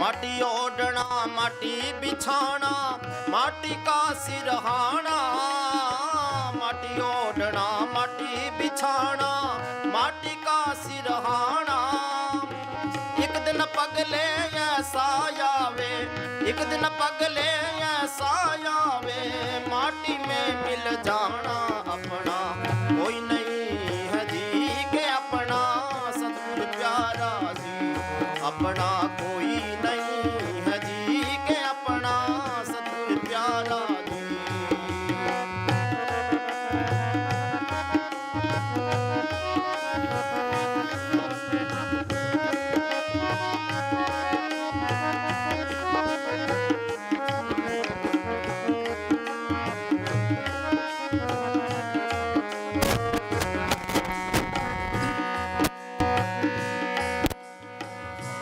माटी ओढ़ना माटी बिछाना माटी का सिरहाना, माटी ओढ़ना माटी बिछाना माटी का सिरहाना। एक दिन पगले ऐसा आवे, एक दिन पगले ऐसा आवे, माटी में मिल जाना अपना कोई नहीं है जी के अपना सतगुरु प्यारा जी, अपना कोई नहीं है जी के अपना सतगुरु प्यारा जी।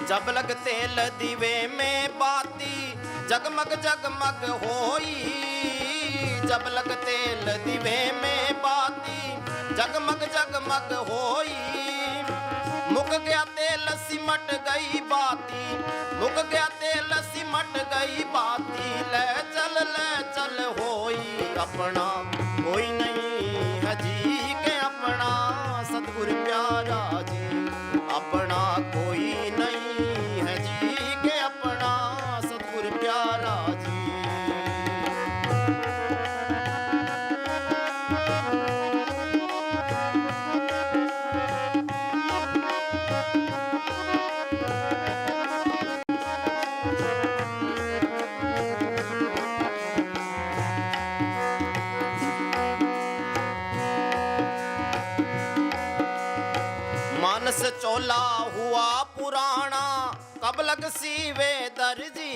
जब लग तेल दीवे में बाती जगमग जगमग होई, जब लग तेल दीवे में बाती जगमग जगमग होई। मुक गया तेल सिमट गई बाती, मुक गया तेल सिमट गई बाती, ले चल होई अपना कोई नहीं है जी के अपना सतगुरु प्यारा जी, अपना कोई नहीं है जी के अपना सतगुरु प्यारा जी। मानस चोला हुआ पुराना कब लग सीवे दर्जी,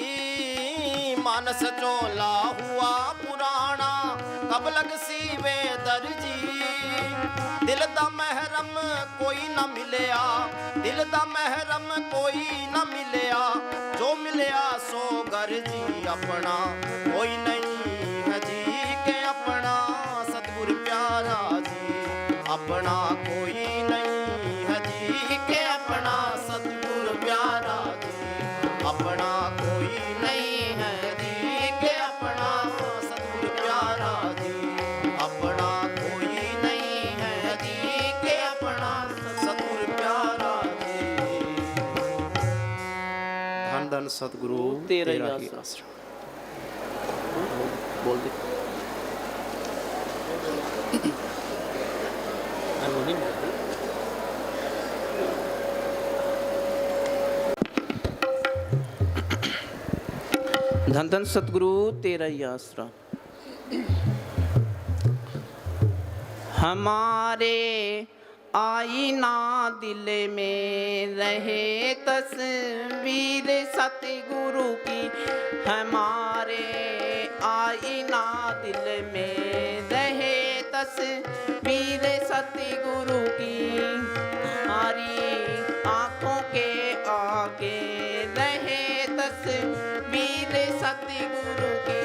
मानस चोला हुआ पुराना कब लग सीवे दर्जी। दिल दा महरम कोई न मिलया, दिल दा महरम कोई न मिलया, जो मिलया सो गर्जी, अपना कोई नहीं है जी के अपना सतगुरु प्यारा जी, अपना कोई नहीं है जी के अपना सतगुरु प्यारा जी, अपना कोई नहीं है जी के अपना सतगुरु प्यारा जी, अपना कोई नहीं है जी के अपना सतगुरु प्यारा जी। धन धन सतगुरु तेरा ही आश्रम। बोल दे धन धन सतगुरु तेरा ही आसरा। हमारे आईना दिल में रहे तस्वीर सतगुरु की, हमारे आईना दिल में रहे तस्वीर सतगुरु की, हमारी आँखों के आगे रहे तस्वीर सतगुरु की।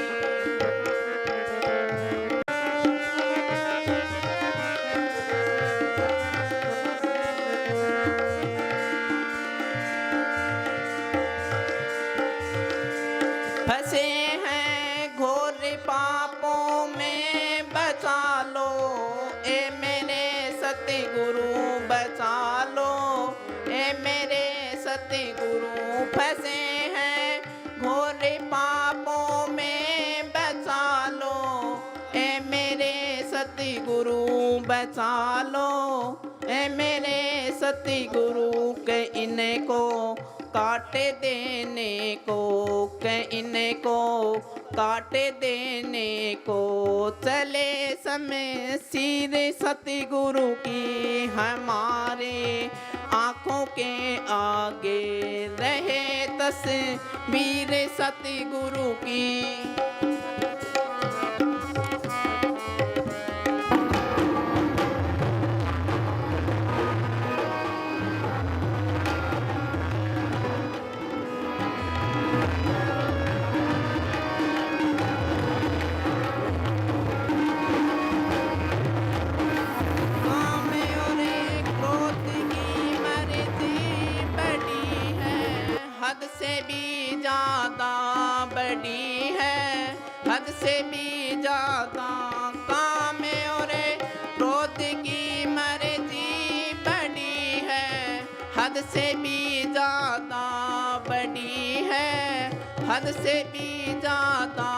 फंसे हैं घोर पापों में बचा लो, ए मेरे सतगुरु बचा लो, ए मेरे सतगुरु। फंसे हैं घोर पापों में बचा लो, ए मेरे सतगुरु बचा लो, ए मेरे सतगुरु। के इनको काट देने को, के इनको काट देने को चले समय सिर सतगुरु की, हमारे आँखों के आगे रहे तस्वीर सतगुरु की। हद से भी ज्यादा बड़ी है, हद से भी ज्यादा काम और क्रोध की मर्जी बड़ी है, हद से भी ज्यादा बड़ी है, हद से भी ज्यादा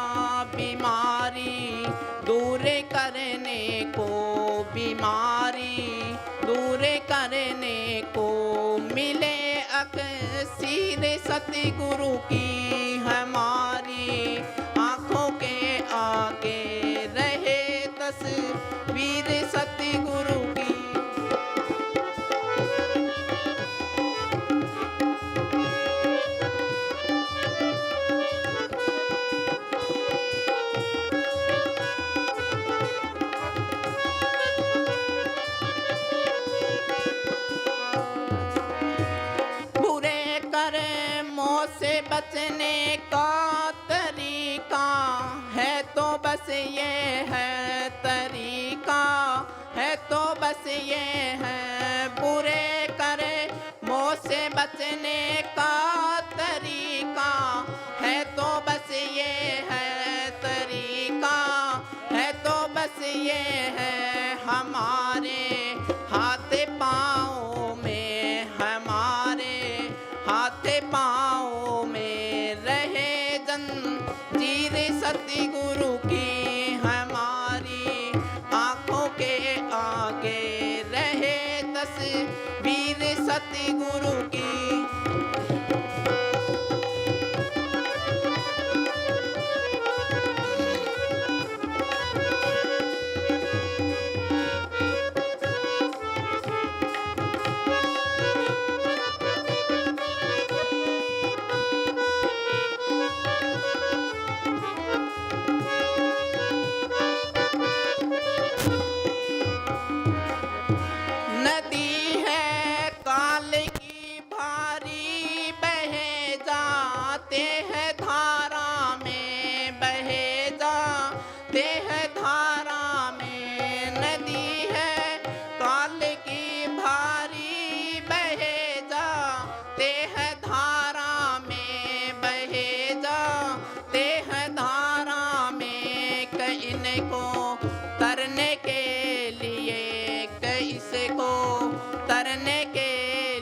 बीमारी दूर करने को, बीमारी दूर करने को मिले अक्सीर सतगुरु की हमारी आंखों के आगे रहे तस्वीर सतगुरु की। से बचने का तरीका है तो बस ये है, तरीका है तो बस ये है, बुरे करे मोह से बचने का तरीका है तो बस ये है, तरीका है तो बस ये है, हमारे हाथ पाँव में, हमारे हाथ पाँव में रहे जंजीर सतगुरु की हमारी आंखों के आगे रहे तस्वीर सतगुरु की। तरने के लिए, कैसे को तरने के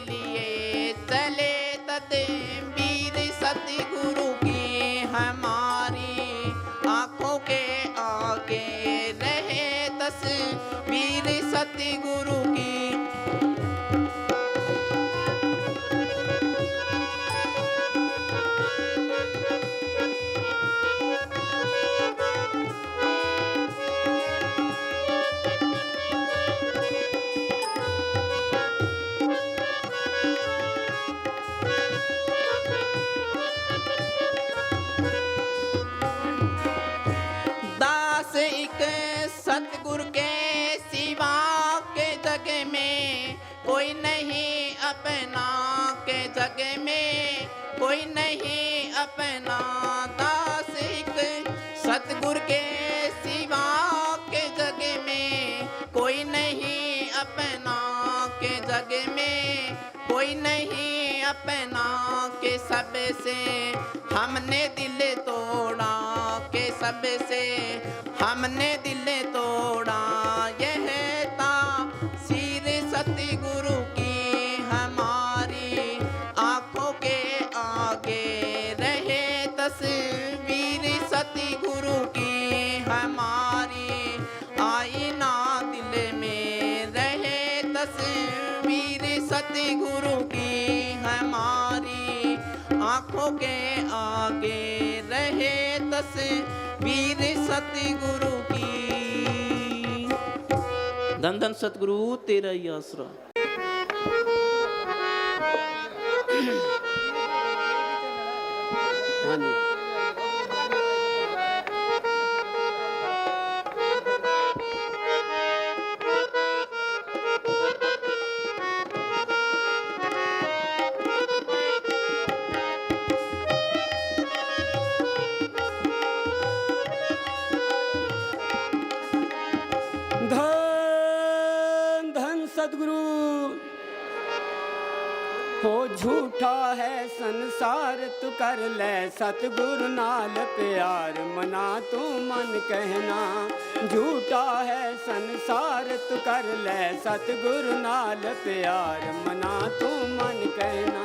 लिए चले तदबीर सतगुरु की हमारी आंखों के आगे रहे तस्वीर सतगुरु की। सतगुरु के सिवा के जग में कोई नहीं अपना, के जग में कोई नहीं अपना, दास एक सतगुरु के सिवा के जग में कोई नहीं अपना, के जग में कोई नहीं अपना, के सबसे हमने दिल तोड़ा, के सबसे हमने दिल तोड़ा, यह तासीर सतगुरु की हमारी आंखों के आगे रहे तस्वीर सतगुरु की हमारी आईना दिल में रहे तस्वीर सतगुरु की हमारी आंखों के आगे रहे तस्वीर सतगुरु की। धन धन सतगुरु तेरा ही आसरा। हाँ जी। सतगुरु हो झूठा है ਸੰਸਾਰ ਤੂੰ ਕਰ ਲੈ ਸਤਿਗੁਰੂ ਨਾਲ ਪਿਆਰ ਮਨਾ ਤੂੰ ਮਨ ਕਹਿਣਾ ਝੂਠਾ ਹੈ ਸੰਸਾਰ ਤੂੰ ਕਰ ਲੈ ਸਤਿਗੁਰੂ ਨਾਲ ਪਿਆਰ ਮਨਾ ਤੂੰ ਮਨ ਕਹਿਣਾ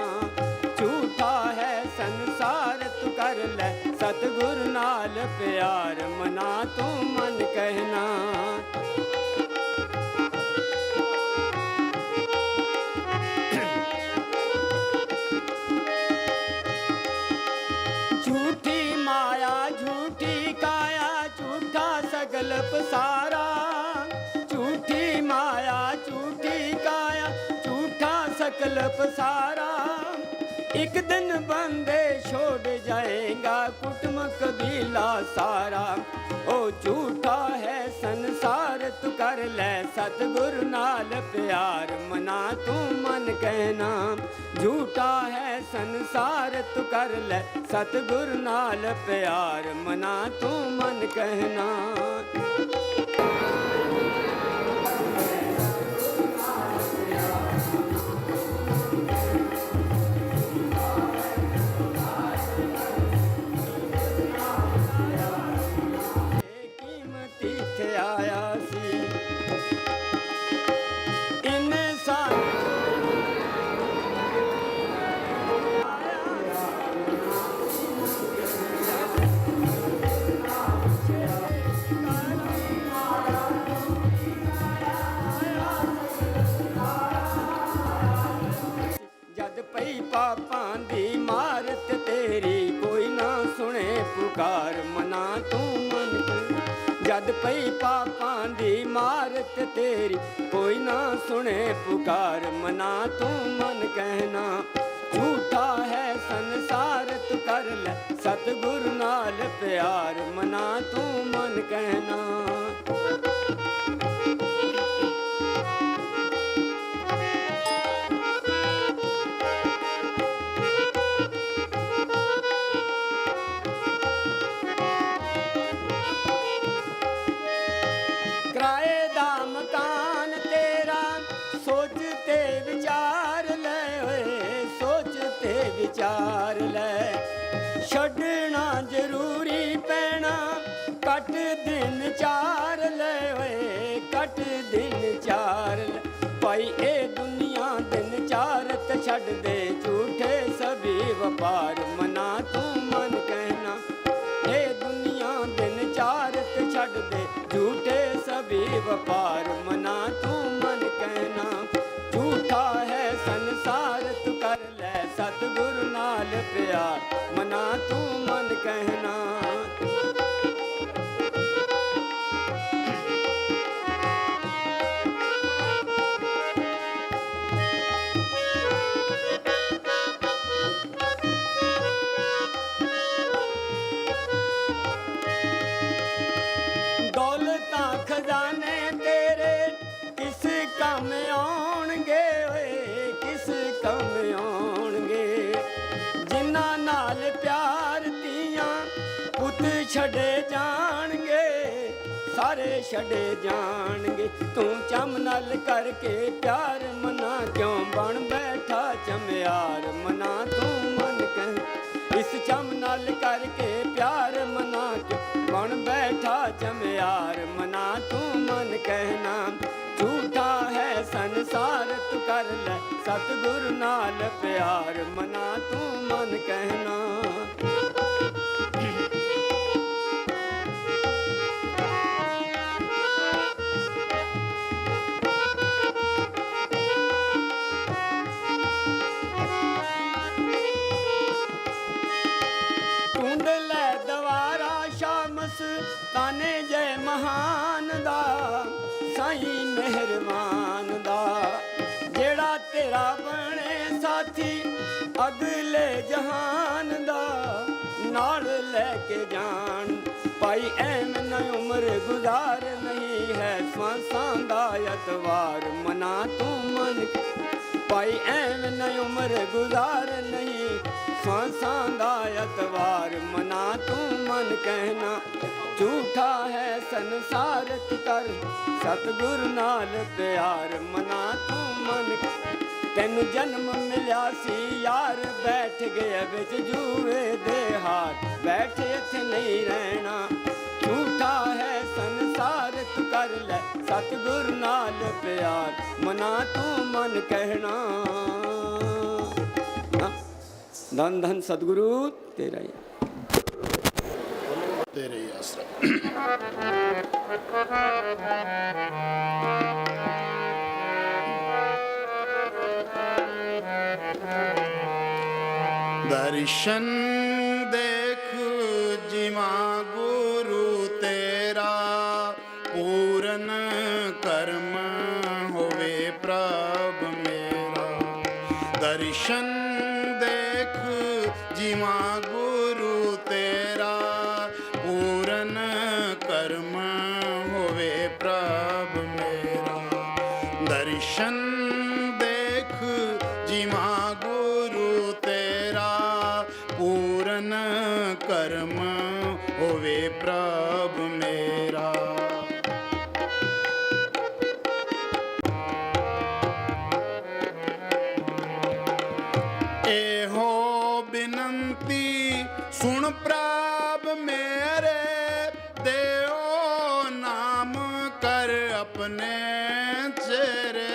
ਝੂਠਾ ਹੈ ਸੰਸਾਰ ਤੂੰ ਕਰ ਲੈ ਸਤਿਗੁਰੂ ਨਾਲ ਪਿਆਰ ਮਨਾ ਤੂੰ ਮਨ ਕਹਿਣਾ झूठी माया झूठी काया झूठा सगल पसारा झूठी माया झूठी काया झूठा सकल पसारा एक दिन बंदे छोड़ जाएगा कुटुंब कबीला सारा ओ झूठा है संसार तू कर ले सतगुरु नाल प्यार मना तू मन कहना झूठा है संसार तू कर ले सतगुरु नाल प्यार मना तू मन कहना आया सी इंसान जद पई पापां दी मारत तेरी कोई ना सुने पुकार मना तू मन जद पई पापां दी मारत तेरी कोई ना सुने पुकार मना तू मन कहना झूठा है संसार तू कर ले सतगुरु नाल प्यार मना तू मन कहना किराए दा मकान तेरा सोच ते विचार ले ओए सोच ते विचार ले छड्डना जरूरी पैना कट दिन चार ले ओए कट दिन चार ले भाई ए दुनिया दिन चार ते छड्ड दे झूठे सभी व्यापार मना तू मन कहना ए दुनिया दिन चार ते छड्ड दे झूठे सभी व्यापार मना तू मन कहना झूठा है संसार तू कर ले सतगुरु नाल प्यार मना तू मन कहना दौलतां खजाने तेरे किस काम आउणगे ओए किस काम आउणगे जिन्ना नाल प्यार दियां पुत छड़े जाणगे सारे छड़े जाणगे तू चम नाल करके प्यार मना क्यों बन बैठा चमियार मना तू मन कह इस चम नाल करके प्यार मना क्यों बन बैठा चमियार मना तू मन कहना झूठा है संसार तू कर ले सतगुरु नाल प्यार मना तू मन कहना ढूंढ ले दवारा शामस ताने जय महान दा साईं मेहरबान दा जेड़ा तेरा बने साथी अगले जहान दा नाल लेके जान पाई ऐम न उम्र गुजार नहीं है श्वासां दा एतवार मना तू मन पाई ऐम न उम्र गुजार नहीं श्वासां दा एतवार मना तू मन कहना झूठा है संसार तू कर सतगुरु नाल प्यार मना तू मन ਤੈਨੂੰ ਜਨਮ ਮਿਲਿਆ ਸੀ ਯਾਰ, ਬੈਠ ਗਿਆ ਵਿੱਚ ਜੂਏ ਦੇ ਹਾਰ, ਬੈਠ ਇੱਥੇ ਨਹੀਂ ਰਹਿਣਾ, ਝੂਠਾ ਹੈ ਸੰਸਾਰ, ਤੂੰ ਕਰ ਲੈ ਸਤਿਗੁਰ ਨਾਲ ਪਿਆਰ, ਮਨਾ ਤੂੰ ਮਨ ਕਹਿਣਾ। ਧੰਨ ਧੰਨ ਸਤਿਗੁਰੂ ਤੇਰਾ ਹੀ तेरे ही आसरा। दर्शन देख जिमा गुरु तेरा, पूरन कर्म होवे प्रभ मेरा। दर्शन देख जिमा गुरु तेरा, पूरन कर्म होवे प्रभ मेरा। दर्शन देख जिमा गुरु तेरा, पूरन कर्म होवे प्रभ मेरा। एहो बिनंती सुन प्रभ मेरे, देओ नाम कर अपने चेरे।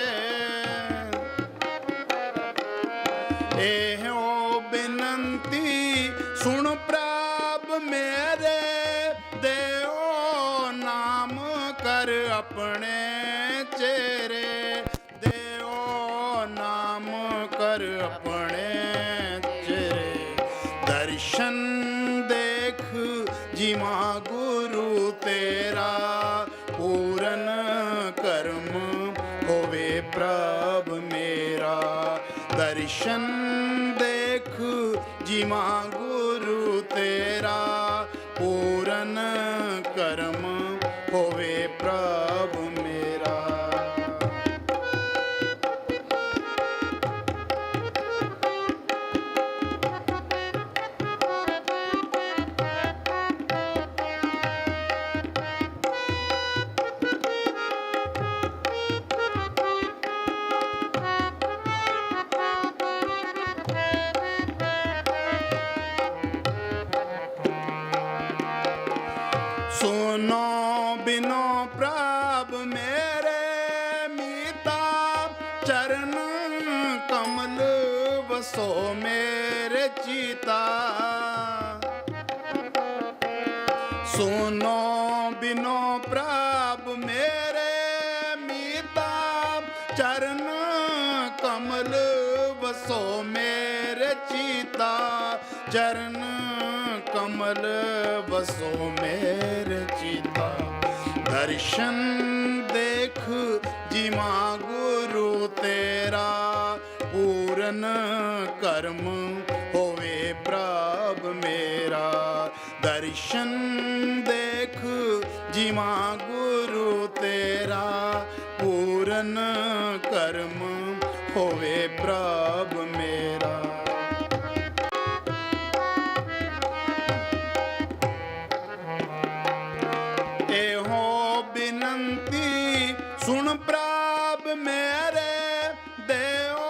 एहो बिनंती सुन प्रभ मेरे, देओ नाम कर अपने चेरे। देओ नाम कर अपने चेरे। दर्शन देख जिमा गुरु तेरा, पूरन कर्म होवे प्रभ मेरा। दर्शन देख जिमा गुरु तेरा, पूरन कर्म होवे प्रभ मेरा। सुनो बिनो प्रभ मेरे मीता, चरण कमल बसो मेरे चीता। सुनो बिनो प्रभ मेरे मीता, चरण कमल बसो मेरे चीता। चरण कमल बसो मेरे चीता। दर्शन देख जिमा गुरु तेरा, पूरन कर्म होवे प्रभ मेरा। दर्शन देख जिमा गुरु तेरा, पूरन कर्म होवे प्रभ मेरा। एहो बिनंती सुन प्रभ मेरे, देओ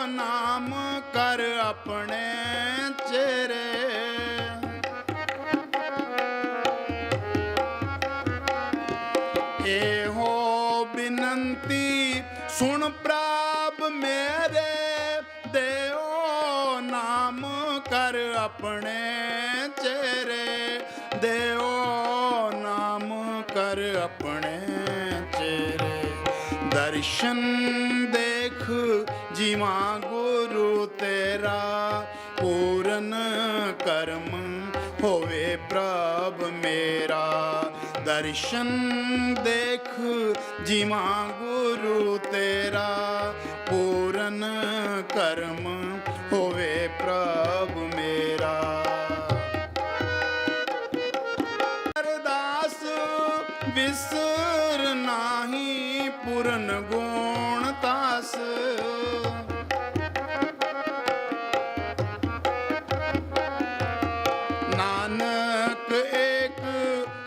नाम कर अपने चेरे। एहो बिनंती सुन प्रभ मेरे, देओ नाम कर अपने चेरे। देओ नाम कर अपने चेरे। दर्शन देख जिमा गुरु तेरा, पूरन कर्म होवे प्रभ मेरा। दर्शन देख जिमा गुरु तेरा, पूरन कर्म होवे प्रभ मेरा। अरदास विसर नाही पूरन गुण तास। नानक एक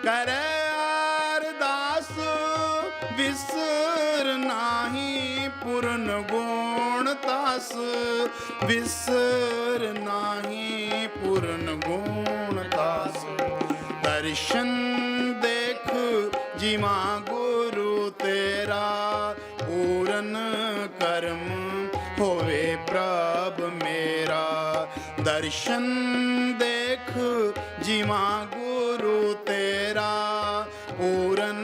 करे अरदास, विसर नाही पूरन गुण तास। तास, विसर नाही पूर्ण गुण तास। दर्शन देख जिमा गुरु तेरा, पूरन कर्म होवे प्रभ मेरा। दर्शन देख जिमा गुरु तेरा, पूरन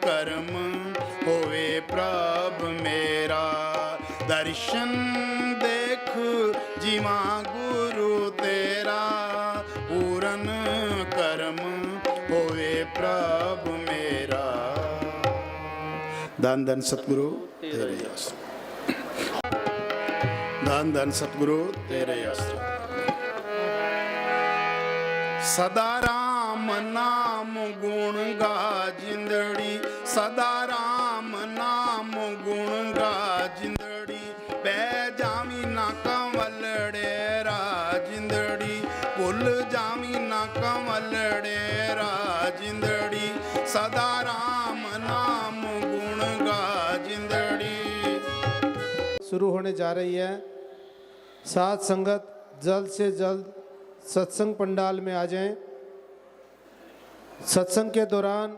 कर्म होवे प्रभ मेरा। दर्शन देख जिमा गुरु तेरा, पूरन कर्म होवे प्रभ मेरा। धन धन सतगुरु तेरे आश्रम, धन धन सतगुरु तेरे आश्रम। सदा राम नाम गुण गा जिंदड़ी, सदा राम नाम गुण गा जिंदड़ी। पै जामी ना कंवलड़े राजिंदड़ी, भुल जामी ना कंवलड़े राजिंदड़ी। सदा राम नाम गुण गा जिंदड़ी। शुरू होने जा रही है। साथ संगत जल्द से जल्द सत्संग पंडाल में आ जाएं। सत्संग के दौरान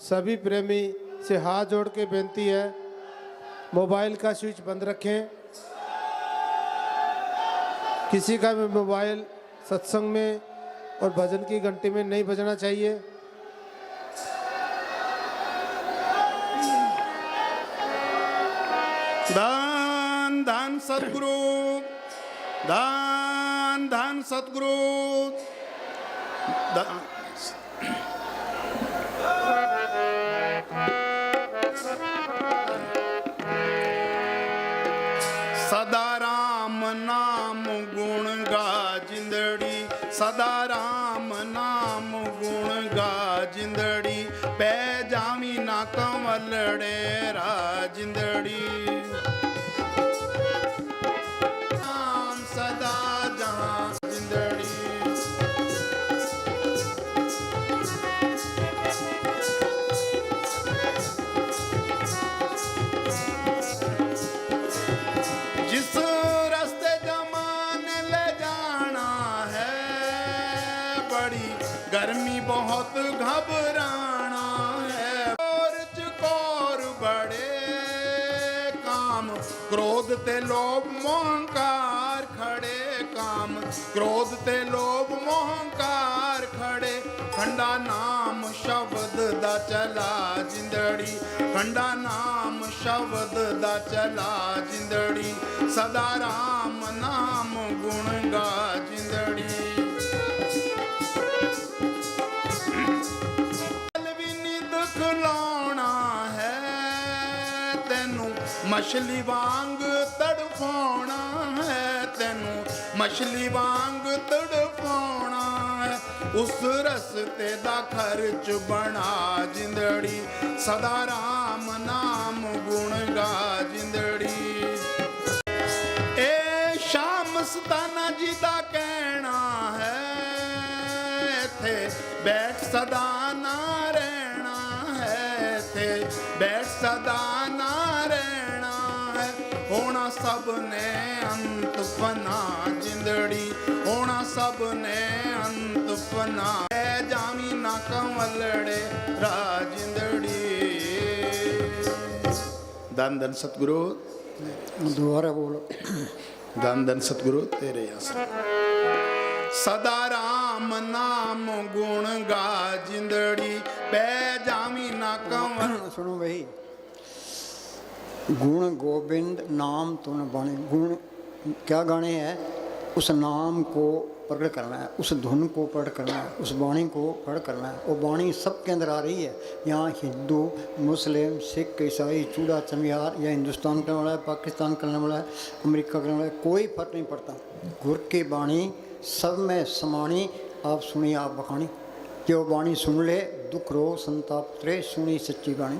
सभी प्रेमी से हाथ जोड़ के बेनती है, मोबाइल का स्विच बंद रखें। किसी का भी मोबाइल सत्संग में और भजन की घंटी में नहीं बजना चाहिए। धन धन सतगुरु, धन धन सतगुरु। सदा राम नाम गुण गा जिंदड़ी, सदा राम नाम गुण गा जिंदड़ी। पै जामी ना कंवलड़े राजिंदड़ी। राम सदा जहाँ जिंदड़ी। जिस रास्ते जमाने ले जाना है, बड़ी गर्मी बहुत घबराना है। और चकोर बड़े काम, क्रोध ते लोभ मोहंकार खड़े। काम क्रोध ते लोभ मोहंकार खड़े। खंडा नाम शब्द दा चला जिंदड़ी, खंडा नाम शब्द दा चला जिंदड़ी। सदा राम नाम गुण गा जिंदड़ी। दुख लाना है तेनू, मछली वांग तड़फाना है तेनू, मछली वांग तड़फाना है। उस रस्ते दा खर्च बना जिंदड़ी। सदा राम नाम गुण गा जिंदड़ी। ए शाम सताना जी दा कहना है, थे बैठ सदा ना रहना है। थे बैठ सदा ना रहना है। होना सब ने अंत फना जिंदड़ी, होना सब ने अंत फना। जामी ना कंवलड़े राजिंदड़ी। धन धन सतगुरु, दोबारा बोलो। धन धन सतगुरु तेरे आश्रम। सदा राम नाम गुण गा जिंदड़ी। पै जामी ना कंवल। सुनो भाई, गुण गोविंद नाम तुन बने। गुण क्या गाने हैं? उस नाम को प्रकट करना है, उस धुन को प्रकट करना है, उस वाणी को प्रकट करना है। वो वाणी सबके अंदर आ रही है। यहाँ हिंदू, मुस्लिम, सिख, ईसाई, चूड़ा चमियार, या हिंदुस्तान करने वाला है, पाकिस्तान करने वाला है, अमेरिका करने वाला है, कोई फर्क नहीं पड़ता। गुर की वाणी सब में समानी। आप सुनिए, आप बखानी। जो वाणी सुन ले, दुख रो संताप उतरे, सुनी सच्ची वाणी।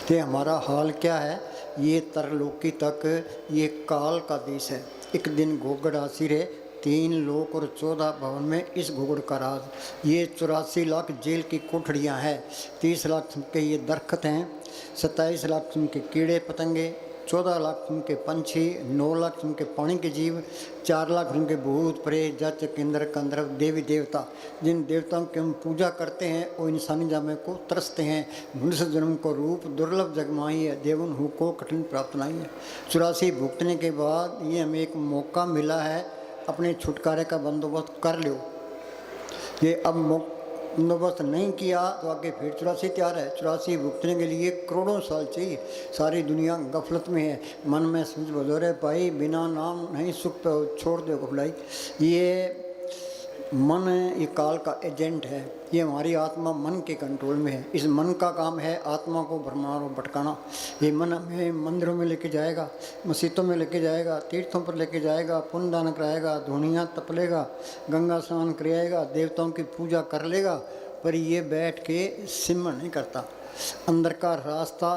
तो हमारा हाल क्या है? ये तरलोकी तक ये काल का देश है। एक दिन घोगड़ आसी रे, 3 लोक और 14 भवन में इस घोगड़ का राज। ये 84 लाख जेल की कोठड़ियाँ हैं, 30 लाख के ये दरख्त हैं, 27 लाख के कीड़े पतंगे, 14 लाख किस्म के पंछी, 9 लाख किस्म के पानी के जीव, 4 लाख किस्म के भूत प्रेत जच किन्नर गंधर्व देवी देवता। जिन देवताओं की हम पूजा करते हैं वो इंसानी जामे को तरसते हैं। मनुष्य जन्म को रूप दुर्लभ जगमाई है, देवन हु को कठिन प्राप्त नहीं है। 84 भुगतने के बाद ये हमें एक मौका मिला है, अपने छुटकारे का बंदोबस्त कर लो। ये अब बंदोबस्त नहीं किया तो आगे फिर 84 तैयार है। 84 भुगतने के लिए करोड़ों साल चाहिए। सारी दुनिया गफलत में है, मन में समझ बजोरे पाई, बिना नाम नहीं सुख पे छोड़ दो घुलाई। ये मन ये काल का एजेंट है, ये हमारी आत्मा मन के कंट्रोल में है। इस मन का काम है आत्मा को भरमार और भटकाना। ये मन हमें मंदिरों में लेके जाएगा, मस्जिदों में लेके जाएगा, तीर्थों पर लेके जाएगा, पुण्य दान कराएगा, धुनियाँ तपलेगा, गंगा स्नान कराएगा, देवताओं की पूजा कर लेगा, पर ये बैठ के सिमरण नहीं करता। अंदर का रास्ता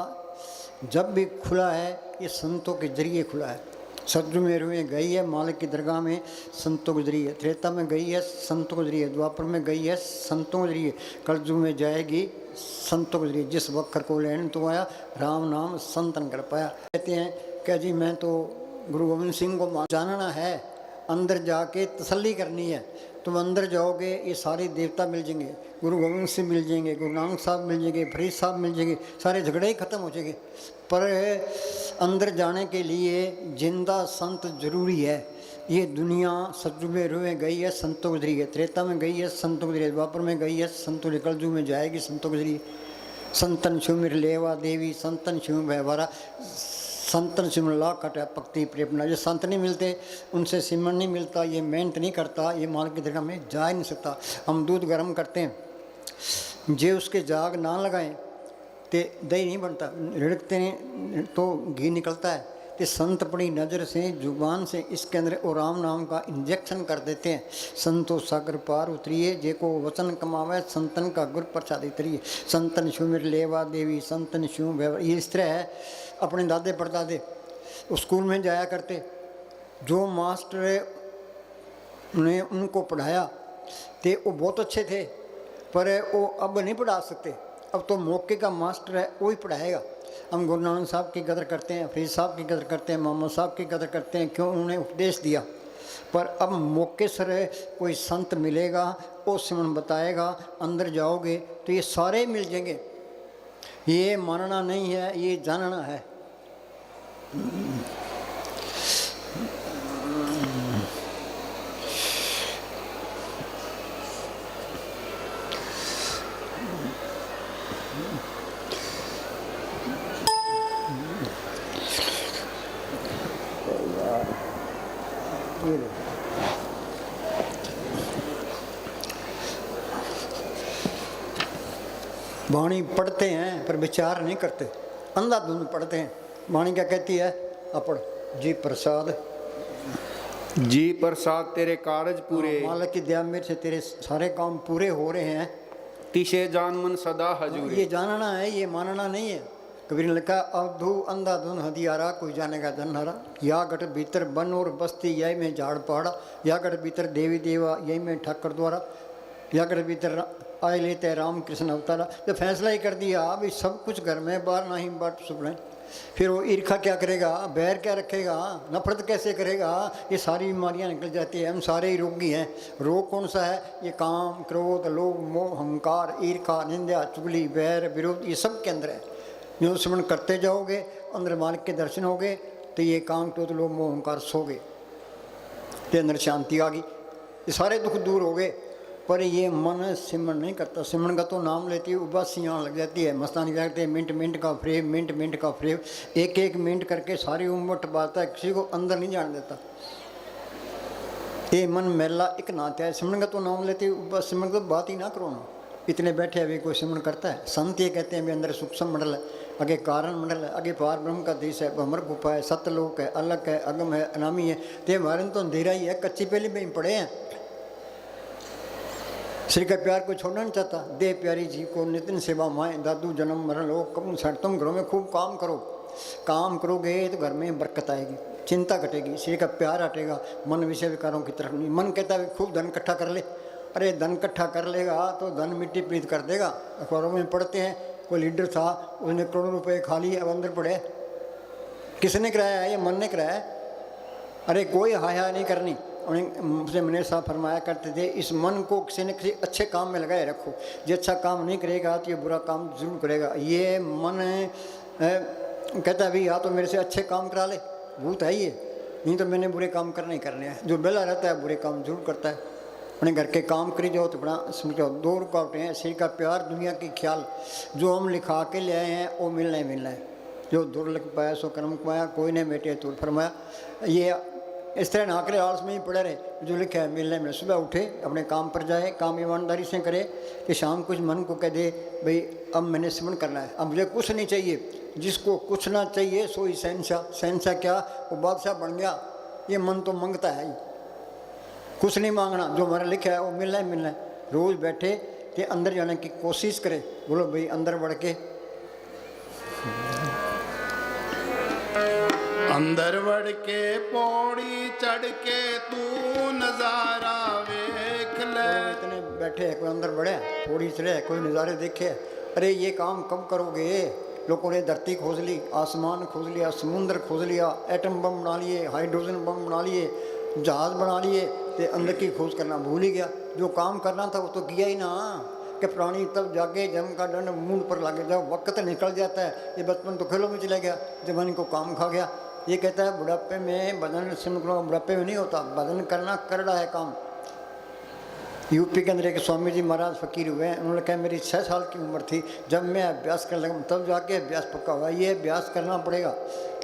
जब भी खुला है ये संतों के जरिए खुला है। सतयुग में गई है मालिक की दरगाह में, संतों के जरिए। त्रेता में गई है संतों के जरिए, द्वापर में गई है संतों के जरिए, कलयुग में जाएगी संतों के जरिए। जिस वक्त को लेने तो आया राम नाम संतन कर पाया। कहते हैं क्या जी मैं तो गुरु गोविंद सिंह को जानना है, अंदर जाके तसल्ली करनी है। तुम अंदर जाओगे ये सारे देवता मिल जाएंगे, गुरु गोविंद सिंह मिल जाएंगे, गुरु नानक साहब मिल जाएंगे, फरीद साहब मिल जाएंगे, सारे झगड़े ही खत्म हो जाएंगे। पर अंदर जाने के लिए जिंदा संत जरूरी है। ये दुनिया सतयुग में गई है संतों के जरिए, त्रेता में गई है संतों के जरिए, द्वापर में गई है संतों के, कलयुग में जाएगी संतों के जरिए। संतन शिव लेवा देवी, संतन शिव व्यवहारा, संतन सिमरला कटा पक्ति प्रेपना। जो संत नहीं मिलते उनसे सिमरन नहीं मिलता, ये मेहनत नहीं करता, ये माल की दरगाह में जा ही नहीं सकता। हम दूध गर्म करते हैं, जे उसके जाग ना लगाएं तो दही नहीं बनता, रिड़कते नहीं तो घी निकलता है। तो संत अपनी नज़र से जुबान से इसके अंदर और राम नाम का इंजेक्शन कर देते हैं। संतो सागर पार उतरिए, जे को वचन कमावे संतन का गुर प्रसाद उतरिए। संतन शिव लेवा देवी, संतन शिव व्यवहार। ये इस तरह है। अपने दादे परदादे स्कूल में जाया करते, जो मास्टर ने उनको पढ़ाया थे वो बहुत अच्छे थे, पर वो अब नहीं पढ़ा सकते। अब तो मौके का मास्टर है वो ही पढ़ाएगा। हम गुरु नानक साहब की कदर करते हैं, फरीद साहब की कदर करते हैं, मोहम्मद साहब की कदर करते हैं, क्यों उन्होंने उपदेश दिया। पर अब मौके सर कोई संत मिलेगा, वो सिमरन बताएगा, अंदर जाओगे तो ये सारे मिल जाएंगे। ये मानना नहीं है, ये जानना है। वाणी पढ़ते हैं पर विचार नहीं करते, अंधाधुंध पढ़ते हैं। वाणी क्या कहती है? अपढ़ जी प्रसाद, जी प्रसाद तेरे कारज पूरे, मालिक की दया मेरे से तेरे सारे काम पूरे हो रहे हैं। तिशे जान मन सदा हजूर। ये जानना है, ये मानना नहीं है। कबीर ने लिखा अवधू अंधाधुन हदियारा, कोई जानेगा जनहरा। या गट भीतर बन और बस्ती, यही में झाड़ पहाड़ा। या गट भीतर देवी देवा, यही में ठाकर द्वारा। या गट भीतर आए लेते राम कृष्ण अवतारा। तो फैसला ही कर दिया अभी सब कुछ घर में, बाहर नहीं बाट सुपड़े। फिर वो ईर्खा क्या करेगा, बैर क्या रखेगा, नफरत कैसे करेगा? ये सारी बीमारियां निकल जाती है। हम सारे ही रोगी हैं। रोग कौन सा है? ये काम, क्रोध, लोभ, मोह, अहंकार, ईर्खा, निंदा, चुगली, बैर, विरोध, ये सब के अंदर है। जो स्मरण करते जाओगे, अंदर मालिक के दर्शन होगे, तो ये काम, क्रोध, लोभ, मोह, अहंकार सोगे, के अंदर शांति आ गई, ये सारे दुख दूर हो गए। पर ये मन सिमरन नहीं करता। सिमरन का तो नाम लेती है उबासियाँ लग जाती है, मस्तानी लगते हैं, मिनट मिनट का फ्रेम, मिनट मिनट का फ्रेम, एक एक मिनट करके सारी उम्र टपाता है, किसी को अंदर नहीं जाने देता। ये मन मेला एक नाते है। सिमरन का तो नाम लेते है, सिमरन तो बात ही ना करो ना। इतने बैठे अभी कोई सिमरन करता है? संत ये कहते हैं भी अंदर सूक्ष्म मंडल है, आगे कारण मंडल है, आगे पार ब्रह्म का देश है, भमर गुफा है, सत्यलोक है, अलग है, अगम है, अनामी है। तो हमारे तो अंधेरा ही है, कच्ची पहली में ही पड़े हैं। श्री का प्यार को छोड़ना नहीं चाहता। दे प्यारी जी को नितिन सेवा माए, दादू जन्म मरण लो कब छठ। तुम घरों में खूब काम करो, काम करोगे तो घर में बरकत आएगी, चिंता घटेगी, श्री का प्यार हटेगा, मन विषय विकारों की तरफ नहीं। मन कहता है खूब धन इकट्ठा कर ले, अरे धन इकट्ठा कर लेगा तो धन मिट्टी प्रीत कर देगा। अखबारों में पढ़ते हैं कोई लीडर था, उसने करोड़ों रुपए खा लिए, अब अंदर पड़े किसने कराया है? ये मन ने कराया है। अरे कोई हाया नहीं करनी। उन्हें मुझसे मनेर साहब फरमाया करते थे, इस मन को किसी न किसी अच्छे काम में लगाए रखो। ये अच्छा काम नहीं करेगा तो ये बुरा काम जरूर करेगा। ये मन कहता है भाई या तो मेरे से अच्छे काम करा ले, भूत है ये, नहीं तो मैंने बुरे काम करने ही करने हैं। जो बेला रहता है बुरे काम जरूर करता है। अपने घर के काम करी जाओ तो बड़ा समझो। दो रुकावटें हैं, शरीर का प्यार, दुनिया की ख्याल। जो हम लिखा के ले आए हैं वो मिलना ही मिलना है। जो दुर्लभ पाया सो कर्म पाया, कोई ने बेटे तुर फरमाया। ये इस तरह ना करे आलस में ही पड़े रहे। जो लिखा है मिलने में, सुबह उठे अपने काम पर जाए, काम ईमानदारी से करे कि शाम कुछ मन को कह दे भाई अब मैंने सिमरन करना है, अब मुझे कुछ नहीं चाहिए। जिसको कुछ ना चाहिए सो ही शहंशाह। शहंशाह क्या? वो बादशाह बन गया। ये मन तो मांगता है ही, कुछ नहीं मांगना। जो हमारा लिखा है वो मिलना ही मिलना है। रोज़ बैठे कि अंदर जाने की कोशिश करे। बोलो भाई अंदर बढ़ के, अंदर बढ़ के पौड़ी चढ़ के तू नजारा वेख ले। इतने बैठे हैं, कोई अंदर बढ़े, पौड़ी चढ़े, कोई नज़ारे देखे। अरे ये काम कब करोगे? लोगों ने धरती खोज ली, आसमान खोज लिया, समुद्र खोज लिया, एटम बम बना लिए, हाइड्रोजन बम बना लिए, जहाज बना लिए, तो अंदर की खोज करना भूल ही गया। जो काम करना था वो तो किया ही ना। कि प्राणी तब जागे जम का दंड मूड पर लागे। जब वक्त निकल जाता है, ये बचपन तो खेलों में चला गया, जवानी को काम खा गया। ये कहता है बुढ़ापे में बदन सिमट करो। बुढ़ापे में नहीं होता, बदन करना कर रहा है काम। यूपी के अंदर एक स्वामी जी महाराज फकीर हुए हैं। उन्होंने कहा मेरी 6 साल की उम्र थी जब मैं अभ्यास करने लगा, तब जाके अभ्यास पक्का हुआ। ये अभ्यास करना पड़ेगा।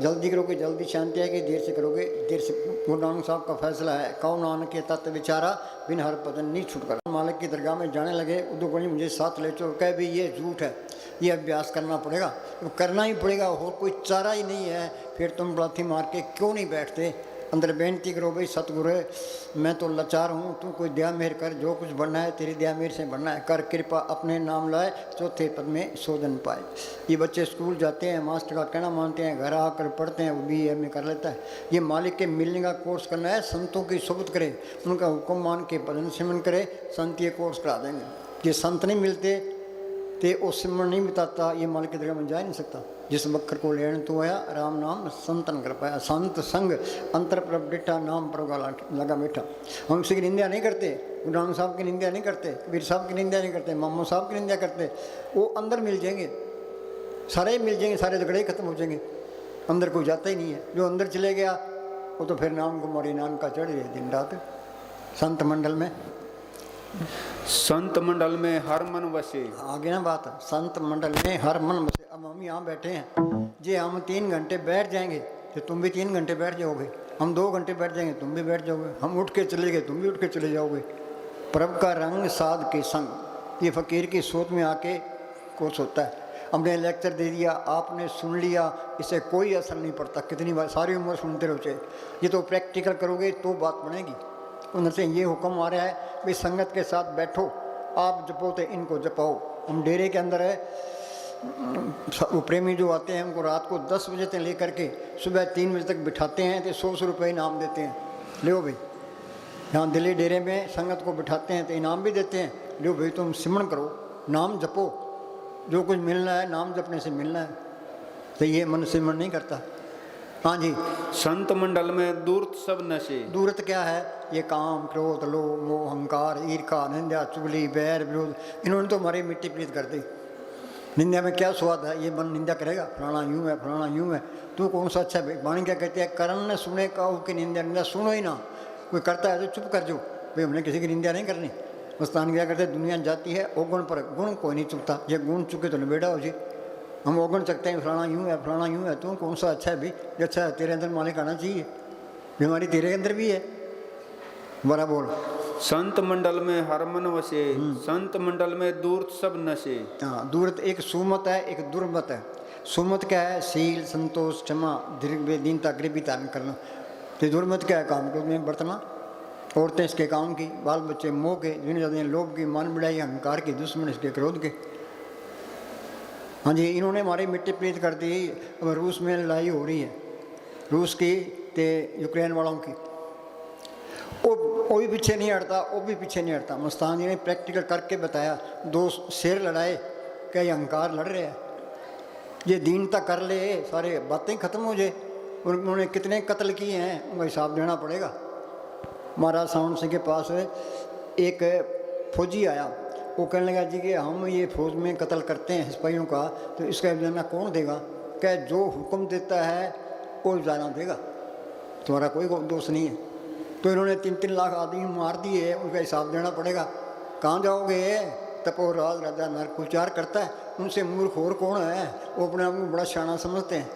जल्दी करोगे जल्दी शांति आएगी, देर से करोगे देर से। गुरु नानक साहब का फैसला है, कौ नानक के तत्व विचारा बिन हर पदन नहीं छुटकर। मालिक की दरगाह में जाने लगे। उदो को मुझे साथ ले चलो। कहे भी ये झूठ है, ये अभ्यास करना पड़ेगा। तो करना ही पड़ेगा, और कोई चारा ही नहीं है। फिर तुम लाठी मार के क्यों नहीं बैठते? अंदर बेनती करो भाई सतगुरु मैं तो लाचार हूँ, तू कोई दया मेहर कर। जो कुछ बनना है तेरी दया मेहर से बनना है। कर कृपा अपने नाम लाए, चौथे पद में शोधन पाए। ये बच्चे स्कूल जाते हैं, मास्टर का कहना मानते हैं, घर आकर पढ़ते हैं, वो भी एम कर लेता है। ये मालिक के मिलने का कोर्स करना है, संतों की सोबत करे, उनका हुक्म मान के भजन सिमरन करे, संत ये कोर्स करा देंगे। ये संत नहीं मिलते तो वो सिमरन नहीं बिताता, ये मालिक की दरगाह में जा नहीं सकता। जिस बकर को लेने तो आया, राम नाम संतन कर पाया। संत संग अंतर प्रभ डिठा, नाम प्रभा लगा बैठा। हम किसी की निंदा नहीं करते, गुरु नानक साहब की निंदा नहीं करते, कबीर साहब की निंदा नहीं करते, मामू साहब की निंदा करते। वो अंदर मिल जाएंगे, सारे मिल जाएंगे, सारे झगड़े खत्म हो जाएंगे। अंदर कोई जाता ही नहीं है। जो अंदर चले गया वो तो फिर नाम कुमारी नाम का चढ़ गया दिन रात। संत मंडल में, संत मंडल में हर मन वसे। आगे ना बात, संत मंडल में हर मन वसे। अब हम यहाँ बैठे हैं, जे हम 3 घंटे बैठ जाएंगे तो तुम भी 3 घंटे बैठ जाओगे। हम 2 घंटे बैठ जाएंगे तुम भी बैठ जाओगे। हम उठ के चले गए तुम भी उठ के चले जाओगे। प्रभ का रंग साध के संग, ये फकीर की सोच में आके कोर्स होता है। हमने लेक्चर दे दिया, आपने सुन लिया, इससे कोई असर नहीं पड़ता। कितनी बार सारी उम्र सुनते रहो। ये तो प्रैक्टिकल करोगे तो बात बनेगी। उनसे ये हुक्म आ रहा है भाई संगत के साथ बैठो, आप जपो तो इनको जपाओ। हम डेरे के अंदर है, वो प्रेमी जो आते हैं उनको रात को 10 बजे से लेकर के सुबह 3 बजे तक बिठाते हैं तो 100 रुपये इनाम देते हैं। लो भाई, यहाँ दिल्ली डेरे में संगत को बिठाते हैं तो इनाम भी देते हैं। लो भाई तुम सिमरन करो, नाम जपो, जो कुछ मिलना है नाम जपने से मिलना है। तो ये मन सिमरन नहीं करता। हाँ जी, संत मंडल में दूरत सब नशे। दूरत क्या है? ये काम, क्रोध, लोभ, मोह, अहंकार, ईर्खा, निंदा, चुगली, बैर, विरोध, इन्होंने तो हमारी मिट्टी पलीत कर दी। निंदा में क्या स्वाद है? ये मन निंदा करेगा, फलाना यूँ है, फलाना यूँ है, तू कौन सा अच्छा है? वाणी क्या कहते हैं? करण न सुने काहू की निंदा, निंदा सुनो ही ना। कोई करता है तो चुप कर जाओ भाई, हमने किसी की निंदा नहीं करनी। मस्तान क्या करते, दुनिया जाती है अवगुण पर, गुण कोई नहीं चुकता। ये गुण चुके तो निबेड़ा हो जी। हम अवगुण सकते हैं, फलाना यूँ है, फलाना यूँ है, तू कौन सा अच्छा है भाई? जो अच्छा है तेरे अंदर मालिक आना चाहिए, बीमारी तेरे अंदर भी है। बड़ा बोल। संत मंडल में हर मन वसे, संत मंडल में दूरत सब नशे। हाँ, दूरत एक सुमत है, एक दुर्मत है। सुमत क्या है? शील, संतोष, क्षमा, दीर्घ, दीनता, गरीबी धारण करना। तो दुर्मत क्या है? काम क्रोध में बरतना। औरतें इसके काम की, बाल बच्चे मोह के, जिन्हें लोभ की, मान बढ़ाई, अहंकार की, दुश्मन इसके क्रोध के। हाँ जी, इन्होंने हमारी मिट्टी पलीत कर दी। अब रूस में लड़ाई हो रही है, रूस की ते यूक्रेन वालों की। वो भी पीछे नहीं हटता, वो भी पीछे नहीं हटता। मस्तान जी ने प्रैक्टिकल करके बताया। 2 शेर लड़ाए, क्या ये अहंकार लड़ रहे हैं? ये दीनता कर ले, सारे बातें खत्म हो जाए। उन्होंने कितने कत्ल किए हैं उनका हिसाब देना पड़ेगा। महाराज सावन सिंह के पास एक फौजी आया, वो कहने लगा जी कि हम ये फौज में कत्ल करते हैं सिपाहियों का, तो इसका जुर्माना कौन देगा? क्या जो हुक्म देता है वो जुर्माना देगा, तुम्हारा कोई दोष नहीं है। तो इन्होंने 3-3 लाख आदमी मार दिए, उसका हिसाब देना पड़ेगा। कहाँ जाओगे? तपो राज राजा नरक विचार करता है, उनसे मूर्ख और कौन है? वो अपने आप को बड़ा शाना समझते हैं।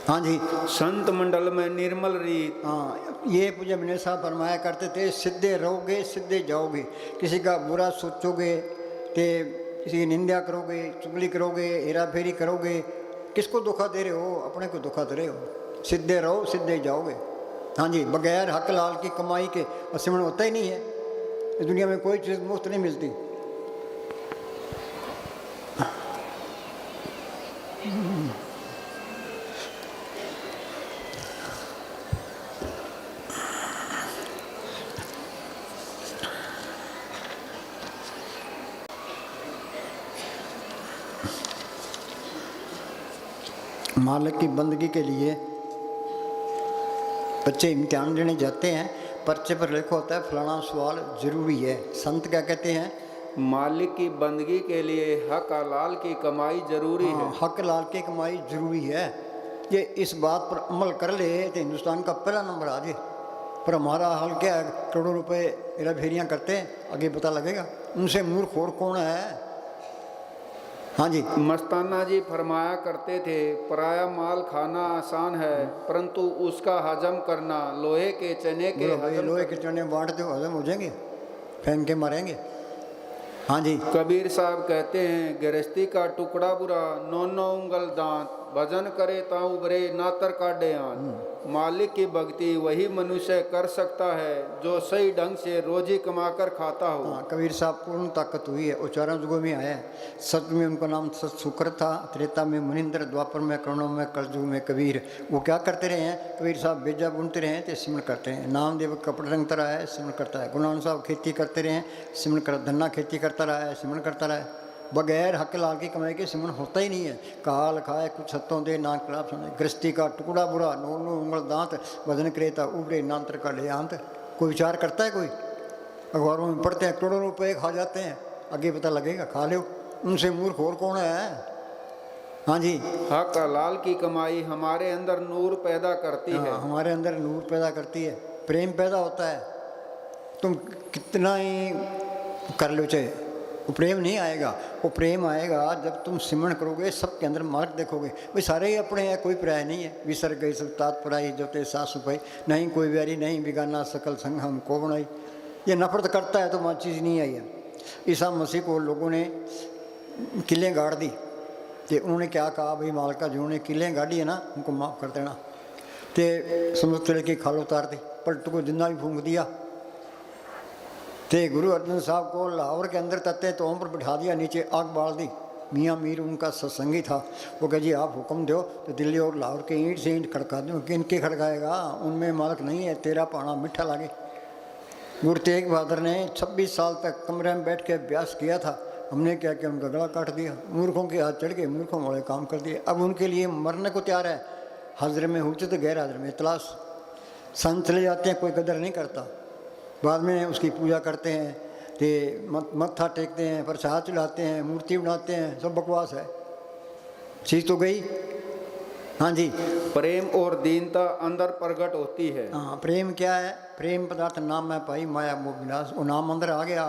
हाँ जी, संत मंडल में निर्मल रीत। हाँ, ये पूज्य विनय साहब फरमाया करते थे, सीधे रहोगे सीधे जाओगे। किसी का बुरा सोचोगे तो किसी की निंदा करोगे, चुगली करोगे, हेरा फेरी करोगे, किसको धोखा दे रहे हो? अपने को धोखा दे रहे हो। सीधे रहो सीधे जाओगे। हाँ जी, बगैर हक लाल की कमाई के सिमरण होता ही नहीं है। इस दुनिया में कोई चीज़ मुफ्त नहीं मिलती। मालिक की बंदगी के लिए बच्चे इम्तिहान देने जाते हैं, पर्चे पर लिखा होता है फलाना सवाल जरूरी है। संत क्या कहते हैं? मालिक की बंदगी के लिए हक हलाल की कमाई जरूरी है। हक लाल की कमाई जरूरी है। ये इस बात पर अमल कर ले तो हिंदुस्तान का पहला नंबर आ जाए। पर हमारा हाल क्या है? करोड़ों रुपए हेरा फेरियाँ करते हैं, आगे पता लगेगा उनसे मूर्ख और कौन है। हाँ जी, मस्ताना जी फरमाया करते थे, पराया माल खाना आसान है परंतु उसका हजम करना लोहे के चने के हजम। लोहे के चने बांट दो, हजम हो जाएंगे, फेंक के मारेंगे। हाँ जी, कबीर साहब कहते हैं, गृहस्थी का टुकड़ा बुरा 9 उंगल दांत, भजन करे ताऊ उभरे नातर काटे आंत। मालिक की भक्ति वही मनुष्य कर सकता है जो सही ढंग से रोजी कमाकर खाता हो। हाँ, कबीर साहब पूर्ण ताकत हुई है, वो चारों युगों में आया है। सत में उनका नाम सत शुक्र था, त्रेता में मुनिंद्र, द्वापर में करुणा में, कलयुग में कबीर। वो क्या करते रहे हैं? कबीर साहब बेजा बुनते रहे तो सिमरण करते हैं। नामदेव कपड़े रंगता रहा है, सिमरण करता है। गुरुनानक साहब खेती करते रहे, सिमरण कर। धन्ना खेती करता रहा है, सिमरण करता रहा है। बगैर हक लाल की कमाई के सिमरण होता ही नहीं है। काल खाए कुछ हत्तों दे ना कलाप सुने, गृहस्थी का टुकड़ा बुरा 9 उंगल दांत, भजन करेता उबरे नांतर का ले अंत। कोई विचार करता है? कोई अखबारों में पढ़ते हैं करोड़ों रुपए खा जाते हैं, आगे पता लगेगा खा लो। उनसे मूर्ख और कौन है? हाँ जी, हक हलाल की कमाई हमारे अंदर नूर पैदा करती है। हमारे अंदर नूर पैदा करती है, प्रेम पैदा होता है। तुम कितना ही कर लो चाहे, वो प्रेम नहीं आएगा। वो प्रेम आएगा जब तुम सिमरण करोगे, सबके अंदर मार्ग देखोगे। भाई सारे ही अपने हैं, कोई पराया नहीं है। विसर गई सब तात पराई, जोते सासु पाई, नहीं कोई व्यारी नहीं बिगाना सकल संग हम को बनाई। ये नफरत करता है तो वहाँ चीज़ नहीं आई है। ईसा मसीह को लोगों ने किलें गाड़ दी, तो उन्होंने क्या कहा? भाई मालका जिन्होंने किलें गाड़ी है ना, उनको माफ़ कर देना। तो समुद्र की खाल उतार दी, पलटू को जिंदा भी फूंक दिया। तो गुरु अर्जन साहब को लाहौर के अंदर तत्ते तो पर बिठा दिया, नीचे आग बाल दी। मियाँ मीर उनका सत्संगी था, वो कह जी आप हुक्म दो तो दिल्ली और लाहौर के ईंट से ईंट खड़का दो। किनके खड़काएगा? उनमें मालक नहीं है, तेरा पाना मीठा लागे। गुरु तेग बहादुर ने 26 साल तक कमरे में बैठ के अभ्यास किया था। हमने क्या किया? उनका गला काट दिया, मूर्खों के हाथ चढ़ के मूर्खों वाले काम कर दिए। अब उनके लिए मरने को तैयार है। हाजिर में हुचत तो गैर हाजिर में तलाश। संत चले जाते हैं, कोई कदर नहीं करता। बाद में उसकी पूजा करते हैं, तो मत्था टेकते हैं, प्रसाद चढ़ाते हैं, मूर्ति बनाते हैं, सब बकवास है। चीज़ तो गई। हाँ जी, प्रेम और दीनता अंदर प्रकट होती है। हाँ, प्रेम क्या है? प्रेम पदार्थ नाम है पाई माया मोह विनाश। वो नाम अंदर आ गया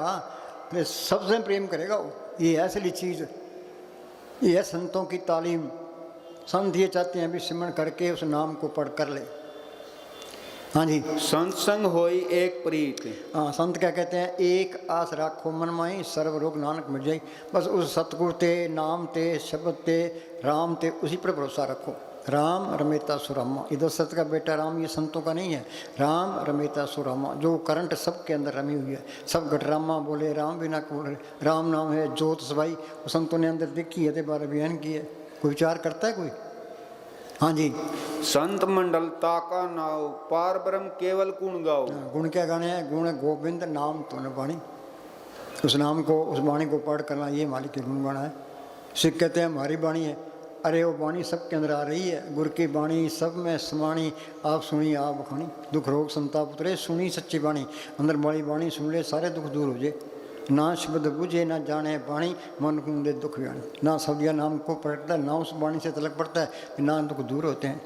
तो सबसे प्रेम करेगा वो। ये है असली चीज़, ये है संतों की तालीम। संत ये चाहते हैं भी सिमरण करके उस नाम को पढ़ कर ले। हाँ जी, संत संग होई एक प्रीत। हाँ, संत क्या कहते हैं? एक आस राखो मन माई, सर्व रोग नानक मिट जाई। बस उस सतगुर ते, नाम ते, शब्द ते, राम ते, उसी पर भरोसा रखो। राम रमेता सुरामा, ये दशरथ का बेटा राम, ये संतों का नहीं है। राम रमेता सुरामा, जो करंट सबके अंदर रमी हुई है। सब घटरामा बोले, राम बिना बोले। राम नाम है जोत सवाई, वो संतों ने अंदर देखी है, ते बार बयान की है। कोई विचार करता है कोई? हाँ जी, संत मंडल ताका नाव, पार ब्रह्म केवल गुण गाओ। गुण क्या गाने हैं? गुण गोविंद नाम तूने बाणी। उस नाम को, उस वाणी को पढ़ करना, ये मालिक के गुण गाना है। सिख कहते हैं हमारी वाणी है। अरे वो वाणी सबके अंदर आ रही है, गुर की वाणी सब में समाणी, आप सुनी आप बखानी, दुख रोग संताप उतरे, सुनी सच्ची वाणी, अंदर वाली वाणी सुन ले सारे दुख दूर हो जाए। ना शब्द बुझे ना जाने वाणी, मन को दे दुख व्याणी, ना शब्द या नाम को पलटता, ना उस वाणी से तलक पड़ता है, ना दुख दूर होते हैं।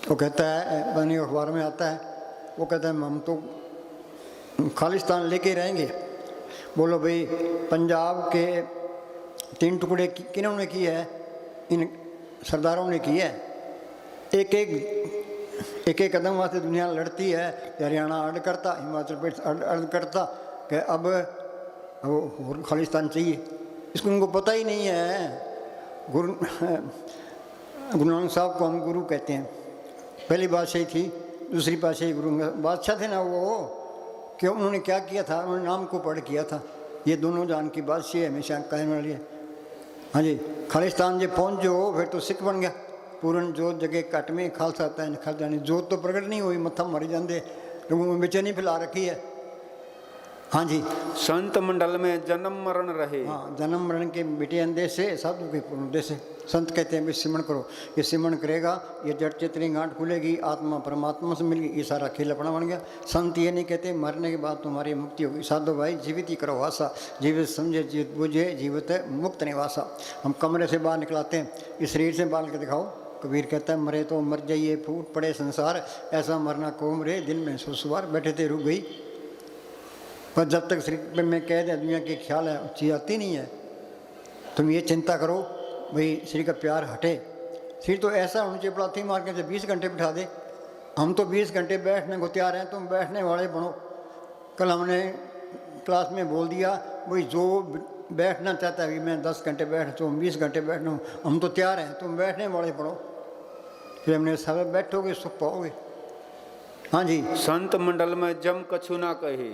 वो कहता है, बनी अखबार में आता है, वो कहता है हम तो खालिस्तान लेके रहेंगे। बोलो भाई, पंजाब के 3 टुकड़े किन्होंने किए है? इन सरदारों ने किए है। एक एक कदम वास्ते दुनिया लड़ती है। हरियाणा अर्ड करता, हिमाचल प्रदेश अर्ड करता कि अब वो खालिस्तान चाहिए। इसको उनको पता ही नहीं है। गुरु नानक साहब को हम गुरु कहते हैं। पहली बादशाही थी, दूसरी बादशाही गुरु बादशाह थे ना वो, क्यों उन्होंने क्या किया था? उन्होंने नाम को पढ़ किया था। ये दोनों जान की बादशाही हमेशा कायम वाली है। हाँ जी, खालिस्तान जे पहुँच जो फिर तो सिख बन गया। पूरन जोत जगह कट में खालसा आता है खल जानी। जोत तो प्रगट नहीं हुई, मत्था मारी जाते, लोगों में बेचैनी फैला रखी है। हाँ जी, संत मंडल में जन्म मरण रहे। हाँ, जन्म मरण के बेटे अंदेश से साधु के पूर्ण उद्देश्य से संत कहते हैं भी सिमरण करो। ये सिमरण करेगा, ये जड़ चेतनी गांठ खुलेगी, आत्मा परमात्मा से मिलेगी। ये सारा खेल अपना बन गया। संत ये नहीं कहते मरने के बाद तुम्हारी मुक्ति होगी। साधु भाई जीवित ही करो वासा, जीवित समझे जीवित बुझे जीवित मुक्त निवासा। हम कमरे से बाहर निकलाते हैं, इस शरीर से बाल के दिखाओ। कबीर कहता है मरे तो मर जाइए फूट पड़े संसार, ऐसा मरना कोम रे दिन में सुसवार। बैठे थे रुक गई, पर जब तक शरीर में कैद है, दुनिया के ख्याल है, चीज़ आती नहीं है। तुम ये चिंता करो भाई शरीर का प्यार हटे। शरीर तो ऐसा होना चाहिए पलाथी मार के 20 घंटे बिठा दे। हम तो 20 घंटे बैठने को तैयार हैं, तुम बैठने वाले बनो। कल हमने क्लास में बोल दिया भाई जो बैठना चाहता है कि मैं 10 घंटे बैठ तो 20 घंटे बैठना हूँ, हम तो तैयार हैं, तुम बैठने वाले बनो। फिर हमने सब बैठोगे सुख पाओगे। हाँ जी, संत मंडल में जम कछु ना कहे।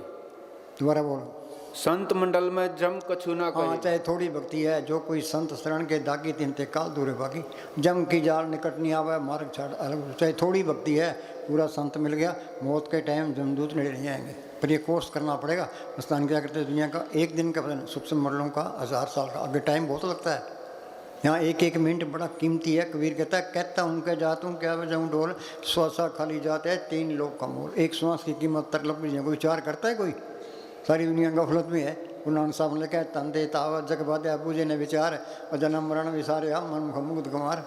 दोबारा बोलो। संत मंडल में जम कछु ना हाँ, कहे। चाहे थोड़ी भक्ति है, जो कोई संत शरण के दागी तिनते काल दूरे बाकी। जम की जाल निकट नहीं आवे, मार्ग छाड़ अलग। चाहे थोड़ी भक्ति है, पूरा संत मिल गया, मौत के टाइम जमदूत नेड़े नहीं आएंगे। पर ये कोर्स करना पड़ेगा। मस्तान क्या करते हैं, दुनिया का एक दिन का सूक्ष्म मंडलों का 1000 साल का, आगे टाइम बहुत लगता है। यहाँ एक एक मिनट बड़ा कीमती है। कबीर कहता हूँ क्या जाता हूँ क्या बजाऊँ ढोल, श्वासा खाली जाता है 3 लोग का मोल। एक श्वास की कीमत तक लग कोई विचार करता है कोई? सारी दुनिया गफलत में है। गुरु नानक साहब ने लिखा है तंदे तावत जग बाध्या बूझे ने विचार, और जन्म मरण विसारे मन मुख कुमार।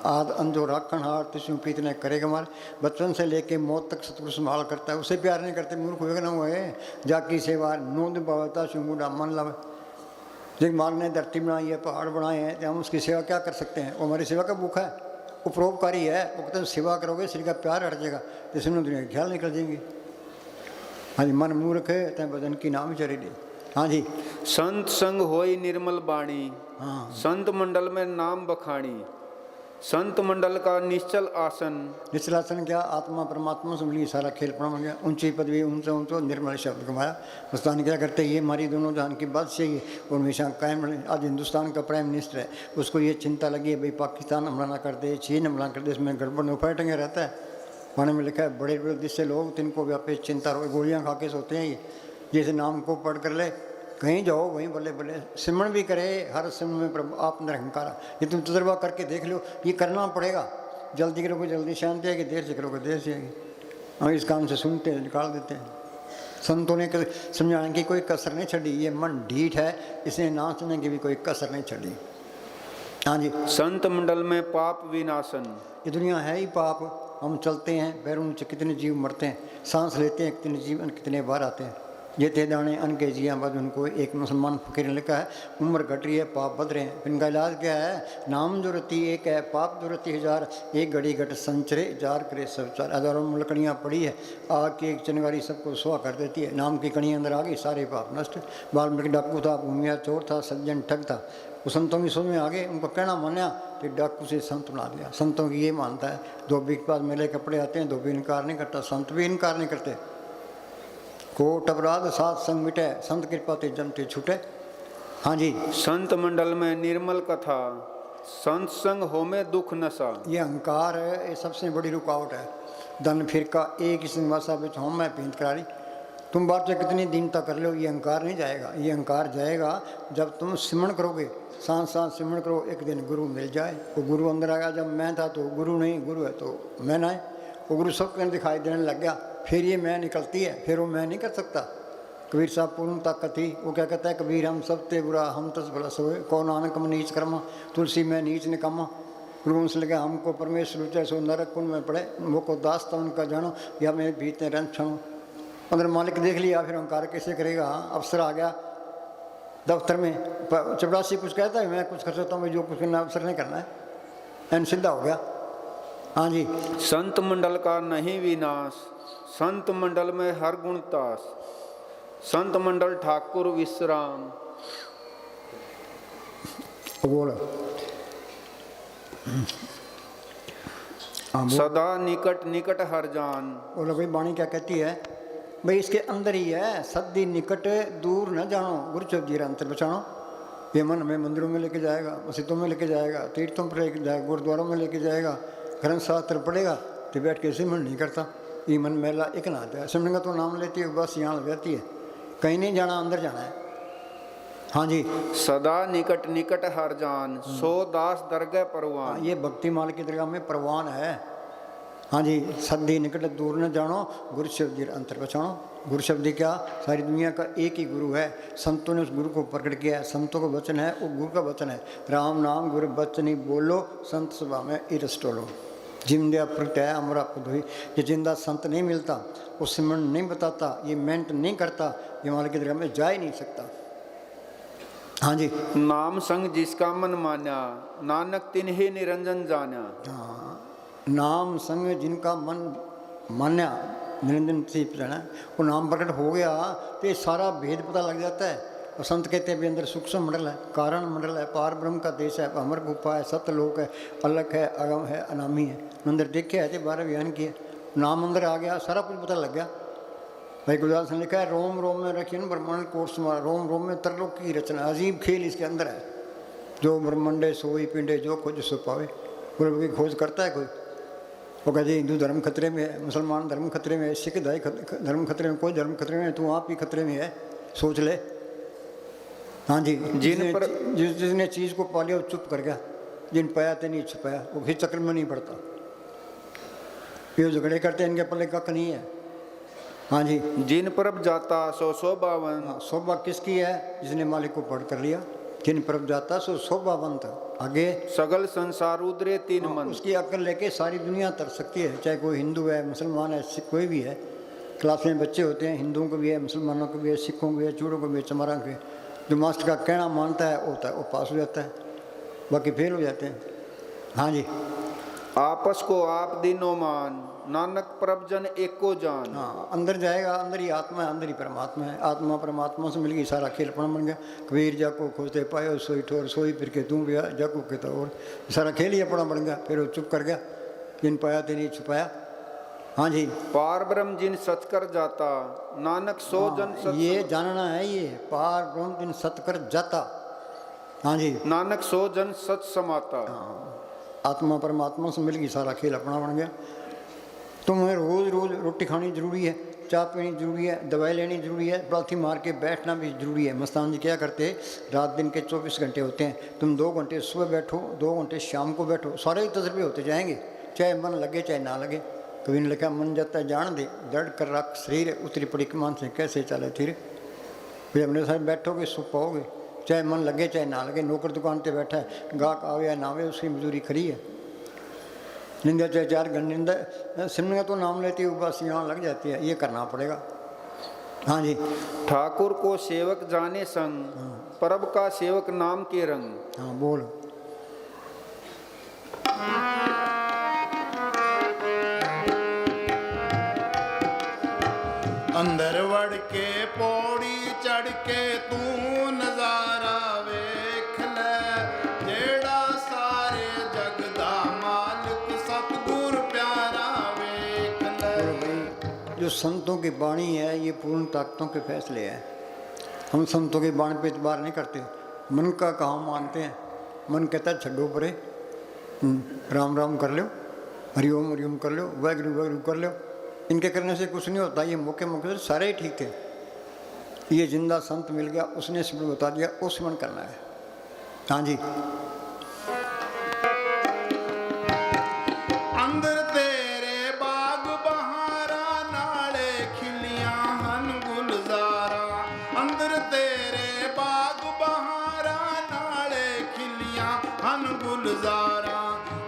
आद अंजो राखण हार तिस्यू पीत ने करे कमार। बचपन से लेके मौत तक सतगुरु संभाल करता है। उसे प्यार नहीं करते मूर्ख हुए ना हुए। जाकी सेवा नोंद पावता शुंगुडा मन लव। जिस माल ने धरती बनाई है, पहाड़ बनाए हैं, तो हम उसकी सेवा क्या कर सकते हैं? वो हमारी सेवा का भूखा है, उपरोपकारी है। वो कहते हैं सेवा करोगे शरीर का प्यार हट जाएगा, जिसमें दुनिया के ख्याल निकल जाएंगे। हाँ जी, मन मूर्ख है तय भजन की नाम चरी दे। हाँ जी, संत संग होई निर्मल बाणी। हाँ, संत मंडल में नाम बखानी। संत मंडल का निश्चल आसन। निश्चल आसन क्या? आत्मा परमात्मा से मिली, सारा खेल पड़ा बन गया। ऊंची पदवी ऊंचा ऊंचा निर्मल शब्द कमाया। मस्तान क्या करते, ये हमारी दोनों जहान की बात सही है और हमेशा कायम रहे। आज हिंदुस्तान का प्राइम मिनिस्टर है, उसको ये चिंता लगी है भाई पाकिस्तान हमला ना कर दे, चीन हमला कर दे, इसमें गड़बड़ न फैटेंगे रहता है। पाने में लिखा है बड़े बड़े देश से लोग जिनको व्यापी चिंता रहो, गोलियाँ खा के सोते हैं। ये जैसे नाम को पढ़ कर ले, कहीं जाओ वहीं बल्ले बल्ले सिमरण भी करे। हर सिमरण में प्रभु आप निरंकार। ये तुम तजर्बा करके देख लो, ये करना पड़ेगा। जल्दी करोगे जल्दी शांति आएगी, देर से करोगे देर से आएगी। हम इस काम से सुनते हैं, निकाल देते हैं। संतों ने समझाने की कोई कसर नहीं छड़ी। ये मन ढीठ है, इसे ना सुनने की भी कोई कसर नहीं छड़ी। हाँ जी, संत मंडल में पाप विनाशन। ये दुनिया है ही पाप। हम चलते हैं, पैरों नीचे कितने जीव मरते हैं, सांस लेते हैं कितने जीवन कितने बार आते हैं। ये थे दाने अन्न के जिया बाद उनको एक मुसलमान फकीर ने लिखा है, उम्र घट रही है पाप बढ़ रहे हैं। इनका इलाज क्या है? नाम जो रति एक है, पाप जो रति 1000। एक घड़ी घट संचरे जार करे सब चार। हजारों में लकड़ियाँ पड़ी है, आग की एक चिनगारी सबको सुहा कर देती है। नाम की कड़ी अंदर आ गई, सारे पाप नष्ट। वाल्मीकि डाकू था, भूमिया चोर था, सज्जन ठग था। वो संतों की सोच में आ गए, उनको कहना माना, फिर डाकू से संत बना दिया। संतों की ये मानता है, धोबी के पास मेले कपड़े आते हैं, धोबी इनकार नहीं करता, संत भी इनकार नहीं करते। कोट अपराध सात संग मिटे, संत कृपा ते जमते छूटे। हाँ जी, संत मंडल में निर्मल कथा। संत संग हो में दुख नशा। ये अहंकार है, ये सबसे बड़ी रुकावट है। धन फिर का एक ही सिंहासा बिच होम में पींत करारी। तुम बात से कितनी दीनता कर लो, ये अहंकार नहीं जाएगा। ये अहंकार जाएगा जब तुम सिमरण करोगे, सांस सांस सिमरण करो, एक दिन गुरु मिल जाए। वो गुरु अंदर आ गया। जब मैं था तो गुरु नहीं, गुरु है तो मैं ना है। वो गुरु सबके दिखाई देने लग गया, फिर ये मैं निकलती है, फिर वो मैं नहीं कर सकता। कबीर साहब पूर्ण ताकत थी, वो क्या कहता है, कबीर हम सब ते बुरा हम तस भला सोए, कौन नानक हम नीच कर्मा, तुलसी में नीच निकम्मा। गुरु से लगे हमको परमेश्वर ऊंचा सो नरक कुंड में पड़े, वो को दास तवन का जानो, या मैं भीते रन क्षणों। अगर मालिक देख लिया फिर अहंकार कैसे करेगा। अफसर आ गया दफ्तर में, चपरासी कुछ कहता है, मैं कुछ कर सकता हूँ, जो कुछ करना अफसर नहीं करना है, एन सीधा हो गया। हाँ जी। संत मंडल का नहीं विनाश, संत मंडल में हर गुण तास, संत मंडल ठाकुर विश्राम। बोलो सदा निकट निकट हर जान। बोलो भाई वाणी क्या कहती है भाई, इसके अंदर ही है, सदी निकट दूर न जानो, गुरु चौधरी अंतर बचानो। ये मन हमें मंदिरों में लेके जाएगा, मस्जिदों में लेके जाएगा, तीर्थों पर लेके जाएगा, गुरुद्वारों में लेके जाएगा, ग्रंथ शास्त्र पढ़ेगा तो बैठ के सिमरण नहीं करता। ये मन मेला एक ना आता है, सिमरण का तो नाम लेती है बस यहाँ लग जाती है, कहीं नहीं जाना, अंदर जाना है। हाँ जी। सदा निकट निकट हर जान, सो दास दरगह परवान। ये भक्ति माल की दरगाह में परवान है। हाँ जी। सदी निकट दूर न जानो, गुरु शब्द अंतर बचानो। गुरु शब्द क्या, सारी दुनिया का एक ही गुरु है। संतों ने उस गुरु को प्रकट किया है, संतों का वचन है, वो गुरु का वचन है। राम नाम गुरु बचनी बोलो, संत सभा में इरस टोलो। जिंदा प्रत्यय अमरा पधुई। ये जिंदा संत नहीं मिलता, वो सिमरण नहीं बताता, ये मेंट नहीं करता, ये माल की दरगाह में जा ही नहीं सकता। हाँ जी। नाम संग जिसका मन मान्या, नानक तिन्हि निरंजन जाना। हाँ, नाम संग जिनका मन मान्या, निरंजन से जाना, वो नाम प्रकट हो गया तो ये सारा भेद पता लग जाता है। और संत कहते हैं भी अंदर सूक्ष्म मंडल है, कारण मंडल है, पार ब्रह्म का देश है, अमर गुफा है, सत्यलोक है, अलग है, अगम है, अनामी है। अंदर देखे है थे 12 बयान किए, नाम अंदर आ गया, सारा कुछ पता लग गया। भाई गुरदास ने लिखा है, रोम रोम में रखिए ब्रह्मांड कोर्स मारा, रोम रोम में तरलोक की रचना, अजीब खेल इसके अंदर है। जो ब्रह्मंडे सोई पिंडे जो खोज सो पावे। गुरु की खोज करता है कोई, वो कहते हिंदू धर्म खतरे में है, मुसलमान धर्म खतरे में है, सिख धर्म खतरे में, कोई धर्म खतरे में है, तू आप ही खतरे में है, सोच ले। हाँ जी। जिसने चीज़ को पा लिया वो चुप कर गया, जिन पाया ते नहीं छुपाया, वो फिर चक्र में नहीं पड़ता। ये झगड़े करते हैं, इनके पल्ले कख नहीं है। हाँ जी। जिन परब जाता सो शोभावन। हाँ, शोभा किसकी है, जिसने मालिक को पढ़ कर लिया। जिन परब जाता सो शोभावंत। आगे सगल संसार उदरे तीन मन। उसकी अक्ल लेके सारी दुनिया तर सकती है, चाहे कोई हिंदू है, मुसलमान है, सिख कोई भी है। क्लास में बच्चे होते हैं, हिंदुओं को भी है, मुसलमानों को भी है, सिखों को भी है, चूड़ों को भी है, चमारा को भी है। जो मास्टर का कहना मानता है होता है, वो पास हो जाता है, बाकी फेल हो जाते हैं। हाँ जी। आपस को आप दिनो मान, नानक परब जन एको जान। हाँ, अंदर जाएगा, अंदर ही आत्मा है, अंदर ही परमात्मा है। आत्मा परमात्मा से मिल गई, सारा खेलपन बन गया। कबीर जाको खोजते पायो सोई ठोर, सोई फिर के तू गया जाको कहता और, सारा खेल ही अपना बन गया। फिर वो चुप कर गया, जिन पाया तेरी छुपाया। हाँ जी। पार ब्रह्म जिन सच कर जाता, नानक सो जन सच। ये जानना है, ये पार ब्रह्म जिन सत कर जाता। हाँ जी। नानक सो जन सच समाता। आत्मा परमात्मा से मिल गई, सारा खेल अपना बन गया। तुम्हें रोज़ रोज़ रोटी खानी जरूरी है, चाय पीनी जरूरी है, दवाई लेनी जरूरी है, पालथी मार के बैठना भी जरूरी है। मस्तान जी क्या करते, रात दिन के 24 घंटे होते हैं, तुम 2 घंटे सुबह बैठो, 2 घंटे शाम को बैठो, सारे ही तजर्बे होते जाएंगे, चाहे मन लगे चाहे ना लगे। कभी ने लिखा, मन जाता है जान दे, दर्द कर रख शरीर, उतरी पड़ी कमान से कैसे चले फिर। फिर अपने साथ बैठोगे सो पाओगे, चाहे मन लगे चाहे ना लगे। नौकर दुकान पर बैठा है, गाहक आवे या ना आवे, उसकी मजदूरी खरी है। निंदा चाहे 4 घंटे निंदा, सिमरन तो नाम लेती है, बस यहाँ लग जाती है, ये करना पड़ेगा। हाँ जी। ठाकुर को सेवक जाने संग, परब का सेवक नाम के रंग। हाँ बोल। अंदर वड़ के पौड़ी चढ़ के तू नजारा वेख ले, जेड़ा सारे जग दा मालिक सतगुर प्यारा वेख ले। जो संतों की वाणी है, ये पूर्ण ताकतों के फैसले हैं। हम संतों की वाणी पे इतबार नहीं करते, मन का कहाँ मानते हैं। मन कहता है छड्डो परे, राम राम कर लो, हरिओम हरिओम कर लो, वाहिगुरु वाहिगुरु कर लो, इनके करने से कुछ नहीं होता, ये मौके मौके से सारे ही ठीक थे। ये जिंदा संत मिल गया, उसने सिमरन बता दिया, वो सिमरन करना है। हाँ जी। अंदर तेरे बाग बहारा नाले खिलियां हन गुलजारा, अंदर तेरे बाग बहारा नाले खिलियां हन गुलजारा,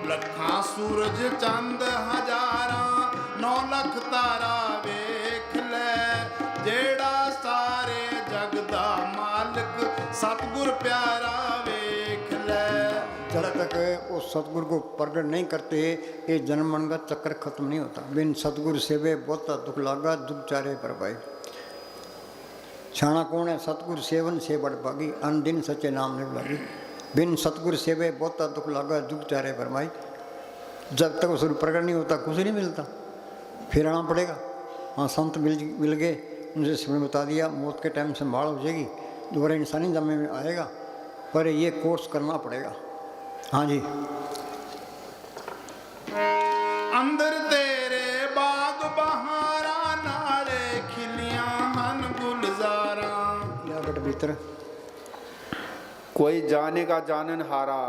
लखां सूरज चंद हजारा 9 लख तारा वेख ले, जेड़ा सारे जग दा मालिक सतगुर प्यारा वेख ले। जब तक वो सतगुरु को प्रगट नहीं करते ये जन्म मरण का चक्कर खत्म नहीं होता। बिन सतगुरु सेवे बहुता दुख लागा, दुख चारे पर भाई। छाना कौन है? सतगुरु सेवन से बड़ भागी, अन दिन सच्चे नाम ने लागी। बिन सतगुरु सेवे बहुता दुख लागा, दुख चारे पर भाई। जब तक स्वरूप प्रकट नहीं होता कुछ नहीं मिलता, फिर आना पड़ेगा। हाँ, संत मिल गए, उनसे सिमरन बता दिया, मौत के टाइम संभाल हो जाएगी, दोबारा इंसानी जन्म में आएगा, पर ये कोर्स करना पड़ेगा। हाँ जी। अंदर तेरे बाग बहारा नाले खिलियां हन गुलजारा। या बट भीतर कोई जानेगा जानन हारा,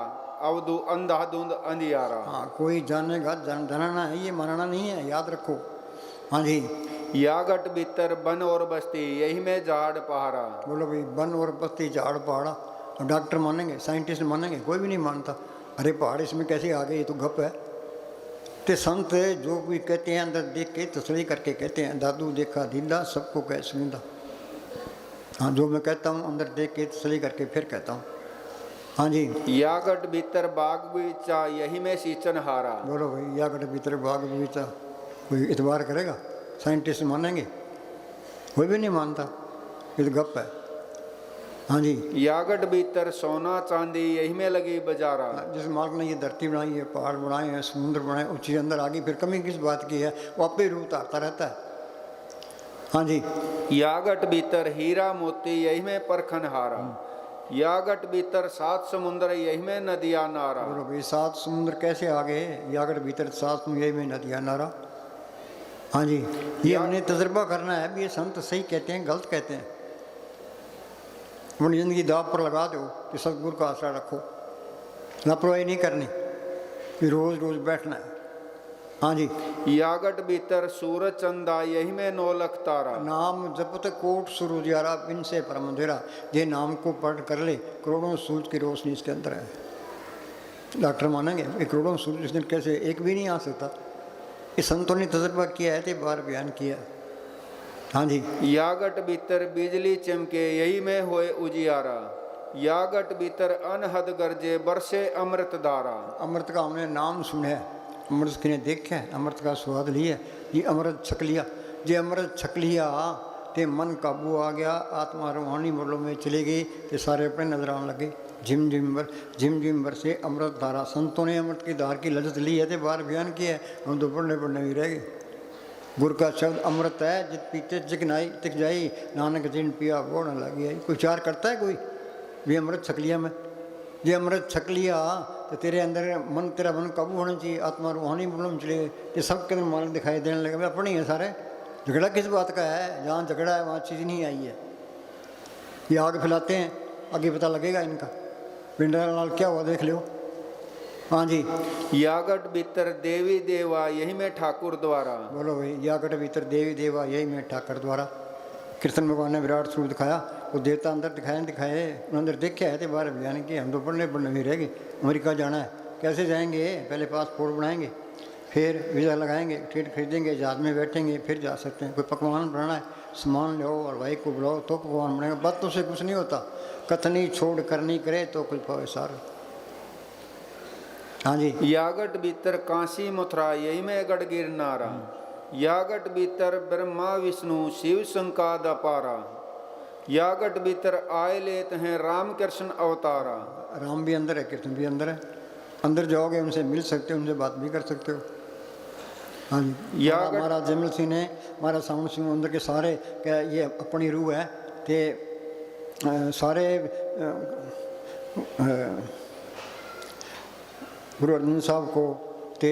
अवधु अंधाधुंध अंधियारा। हाँ, कोई जानेगा जानना है, ये मानना नहीं है, याद रखो। हाँ जी। यागट भीतर बन और बस्ती, यही में झाड़ पहाड़ा। बोलो भाई, वन और बस्ती झाड़ पहाड़ा। और डॉक्टर मानेंगे, साइंटिस्ट मानेंगे, कोई भी नहीं मानता। अरे पहाड़ इसमें कैसे आ गए, ये तो गप है। तो संत जो भी कहते हैं अंदर देख के तसली करके कहते हैं, दादू देखा दीदा सबको कह सुनिंदा। हाँ, जो मैं कहता हूँ अंदर देख के तसली करके फिर कहता हूँ। हाँ जी। यागट भीतर बाग बगीचा, यही में सींचन हारा। बोलो भाई, यागट भीतर बाग बगीचा, कोई इतबार करेगा? साइंटिस्ट मानेंगे? कोई भी नहीं मानता, ये तो गप है। हाँ जी। यागट भीतर सोना चांदी, यही में लगी बाजारा। जिस मार्ग ने ये धरती बनाई है, पहाड़ बनाए हैं, समुद्र बनाए, उस चीज़ अंदर आ गई, फिर कमी किस बात की है? वो आपे रूप उतारता रहता है। हाँ जी। यागट भीतर हीरा मोती, यही में परखन हारा। यागट भीतर 7 समुद्र, यही में नदिया नारा। बोलो भाई, 7 समुद्र कैसे आ गए? यागट भीतर 7 समुद्र, यही में नदिया नारा। हाँ जी। ये हमने तजर्बा करना है। अब ये संत सही कहते हैं गलत कहते हैं? अपनी ज़िंदगी दाव पर लगा दो कि सतगुरु का आसरा रखो, लापरवाही नहीं करनी, कि रोज़ रोज़ बैठना है। हाँ जी। यागट भीतर सूरज चंदा, यही में 9 लख तारा। नाम जपत कोट सूरज यारा, बिन से परम अंधेरा। ये नाम को पढ़ कर ले, करोड़ों सूरज की रोशनी इसके अंदर है। डॉक्टर मानेंगे? ये करोड़ों सूरज इस दिन कैसे एक भी नहीं आ सकता? इस संतों ने तजर्बा किया है, तो बार बयान किया। हाँ जी। यागट भीतर बिजली चमके, यही में होए उजियारा। यागट भीतर अनहद गरजे, बरसे अमृत धारा। अमृत का हमने नाम सुना है, अमृत किने देखा है, अमृत का स्वाद लिया, ये अमृत छक लिया। जे अमृत छक लिया तो मन काबू आ गया, आत्मा रूहानी मोलों में चली गई, तो सारे अपने नजर आने लगे। झिम झिम बर से अमृत धारा। संतों ने अमृत की धार की लज्जत ली है, तो बार बयान किया है, हम तो पढ़ने भी रह गए। गुरु का शब्द अमृत है, जित पीते चिकनाई तिक जाई, नानक जिन पिया वो न लगी आई। कोई चार करता है कोई भी? अमृत छक लिया मैं, ये अमृत छक लिया तो तेरे अंदर मन, तेरा मन काबू होना चाहिए, आत्मा रूहानी मालूम चले। ये सब के अंदर मालूम दिखाई देने लगे। मैं अपने ही है सारे। झगड़ा किस बात का है? जहाँ झगड़ा है वहाँ चीज़ नहीं आई है। ये आग फैलाते हैं, आगे पता लगेगा इनका। पिंडा लाल क्या हुआ देख लो। हाँ जी। यागट भीतर देवी देवा, यही में ठाकुर द्वारा। बोलो भाई, यागट भीतर देवी देवा, यही में ठाकुर द्वारा। कृष्ण भगवान ने विराट स्वरूप दिखाया, वो देवता अंदर दिखाए अंदर देखा है, तो बाहर बयान किए। हम तो पढ़ने भी रह गए। अमेरिका जाना है, कैसे जाएंगे? पहले पासपोर्ट बनाएंगे, फिर वीज़ा लगाएंगे, टिकट खरीदेंगे, जहाज में बैठेंगे, फिर जा सकते हैं। कोई पकवान बनाना है, सामान लो और भाई को बुलाओ तो पकवान बनेगा। बातों से कुछ नहीं होता, कथनी छोड़ करनी करे तो कुछ पावे सार। हाँ जी। यागट भीतर काशी मथुरा, यही में गढ़ गिरनारा। यागट भीतर ब्रह्मा विष्णु शिव संकाद अपारा। यागट भीतर आए लेते हैं राम कृष्ण अवतारा। राम भी अंदर है, कृष्ण भी अंदर है। अंदर जाओगे उनसे मिल सकते हो, उनसे बात भी कर सकते हो। हाँ जी। हमारा जमल सिंह ने, हमारा साउंड सिंह अंदर के सारे क्या ये अपनी रूह है, ते सारे गुरु अर्जन साहब को ते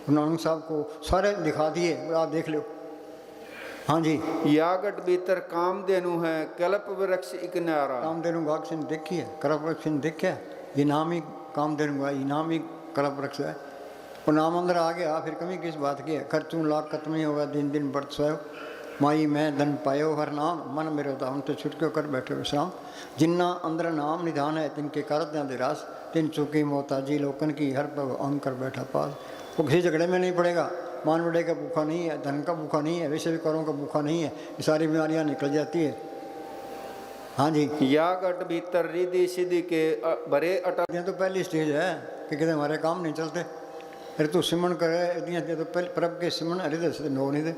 गुरु नानक साहब को सारे दिखा दिए, आप देख लो। हाँ जी, यागट भीतर कामधेनु है, कल्प वृक्ष एक न्यारा। कामधेनु बाग से देखी है, कल्प वृक्ष ने देखा है, ये नाम ही कामधेनु का, ये नाम ही कल्प वृक्ष है। वो नाम अंदर आ गया, फिर कमी किस बात की है। खर्चू लाख खत्म ही होगा, दिन दिन बढ़ सोयो, माई मैं धन पायो हर नाम, मन मेरे होता उनसे छुटके कर बैठे विश्राम। जिन्ना अंदर नाम निधान है, तिनके करत हैं दिरास, तिन चुकी मोहताजी लोकन की, हर पग अंग कर बैठा पास। वो किसी झगड़े में नहीं पड़ेगा, मान बड़े का भूखा नहीं है, धन का भूखा नहीं है, वैसे भी करों का भूखा नहीं है, ये सारी बीमारियां निकल जाती है। हाँ जी, यागट भीतर रिधि सिद्धि के भरे अटल। ये तो पहली स्टेज है कि कहते हमारे काम नहीं चलते, अरे तू सिमरण करे तो पहले प्रभ के सिमरण हृदय से नो नहीं दे।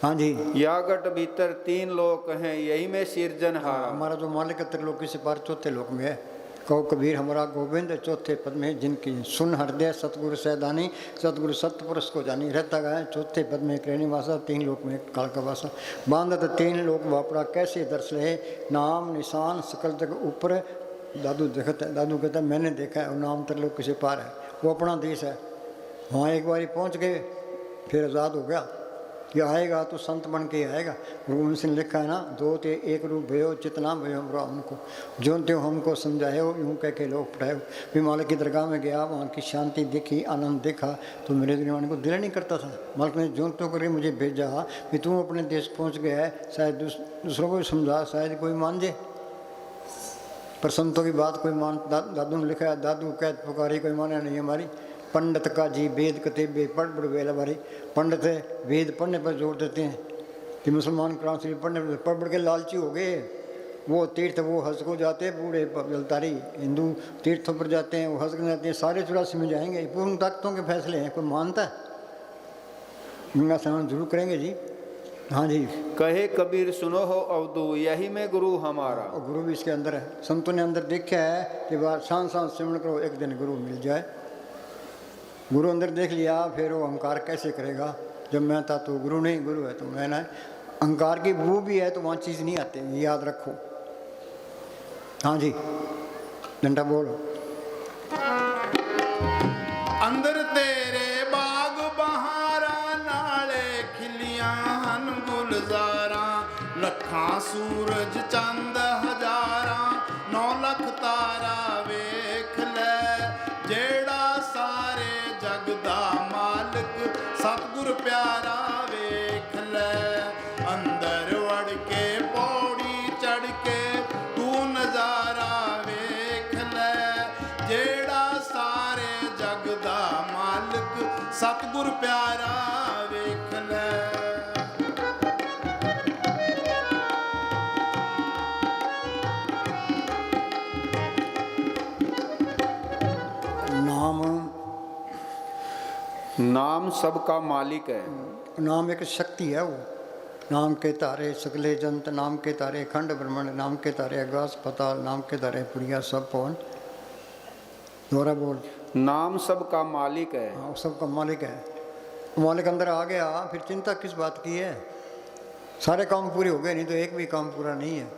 हाँ जी, यागट भीतर 3 लोक हैं, यही में सिरजन हारा। हमारा जो मालिक है त्रिलोकी से पार चौथे लोक में है। कहो कबीर हमारा गोविंद चौथे पद में, जिनकी सुन हृदय सतगुरु सैदानी, सतगुरु सत्य पुरुष को जानी। रहता गया चौथे पद में क्रेणी वासा, 3 लोक में काल का वासा। बांधत 3 लोक वापरा, कैसे दर्श रहे, नाम निशान सकल जग ऊपर। दादू देखता है, दादू कहता है मैंने देखा है, और नाम त्रिलोकी से पार है, वो अपना देश है। वहाँ एक बारी पहुँच गए, फिर आज़ाद हो गया। ये आएगा तो संत बन के आएगा। गुरु गोविंद सिंह लिखा है ना, 2 ते 1 रूप भयो, जितना भयो हमरा हमको, जो त्यों हमको समझायो, यूँ कह के लोग पढ़ायो। भी मालिक की दरगाह में गया, वहाँ की शांति देखी, आनंद देखा, तो मेरे दीवाने को दिल नहीं करता था। मालिक ने जो तो करके मुझे भेजा कि तू अपने देश पहुँच गया है, शायद दूसरों को भी समझा, शायद कोई मान जाए। पर संतों की बात कोई मान, दादू ने लिखा है, दादू कैद पुकारी कोई माने नहीं हमारी। पंडित का जी वेद कतेबे पढ़ बड़ वेला बारी। पंडित वेद पढ़ने पर जोर देते हैं कि मुसलमान कुरान शरीफ पढ़ने पर पढ़ पढ़ के लालची हो गए। वो तीर्थ वो हज को जाते हैं, बूढ़े जलतारी हिंदू तीर्थों पर जाते हैं, वो हज कर जाते हैं, सारे 84 में जाएंगे। पूर्ण ताकतों के फैसले हैं, कोई मानता है? गंगा स्नान जरूर करेंगे जी। हाँ जी, कहे कबीर सुनो हो अवधू, यही में गुरु हमारा। और गुरु भी इसके अंदर है। संतों ने अंदर देखा है कि बार शान शान सिमरण करो, एक दिन गुरु मिल जाए। गुरु अंदर देख लिया, फिर वो अहंकार कैसे करेगा? जब मैं था तो गुरु नहीं, गुरु है तो मैं ना। अहंकार की वो भी है तो वहाँ चीज़ नहीं आती, याद रखो। हाँ जी, डंडा बोलो। अंदर तेरे बाग बहारा, नाले खिलियां हन गुलजारा। लखां सूरज चंद हजारा, 9 लख तारा वेख ले। जेड़ा सारे जग दा मालिक, सतगुर प्यारा वेख ले। अंदर वड़ के पौड़ी चढ़ के तू नजारा वेख ले। जेड़ा सारे जग दा मालिक, सतगुर प्यारा वेख ले। नाम सबका मालिक है। नाम एक शक्ति है। वो नाम के तारे सकले जंत, नाम के तारे खंड ब्रह्मांड, नाम के तारे आकाश पताल, नाम के तारे पुरिया सब पवन। दोहरा बोल। नाम सबका मालिक है। हाँ, सबका मालिक है। मालिक अंदर आ गया, फिर चिंता किस बात की है? सारे काम पूरे हो गए, नहीं तो एक भी काम पूरा नहीं है।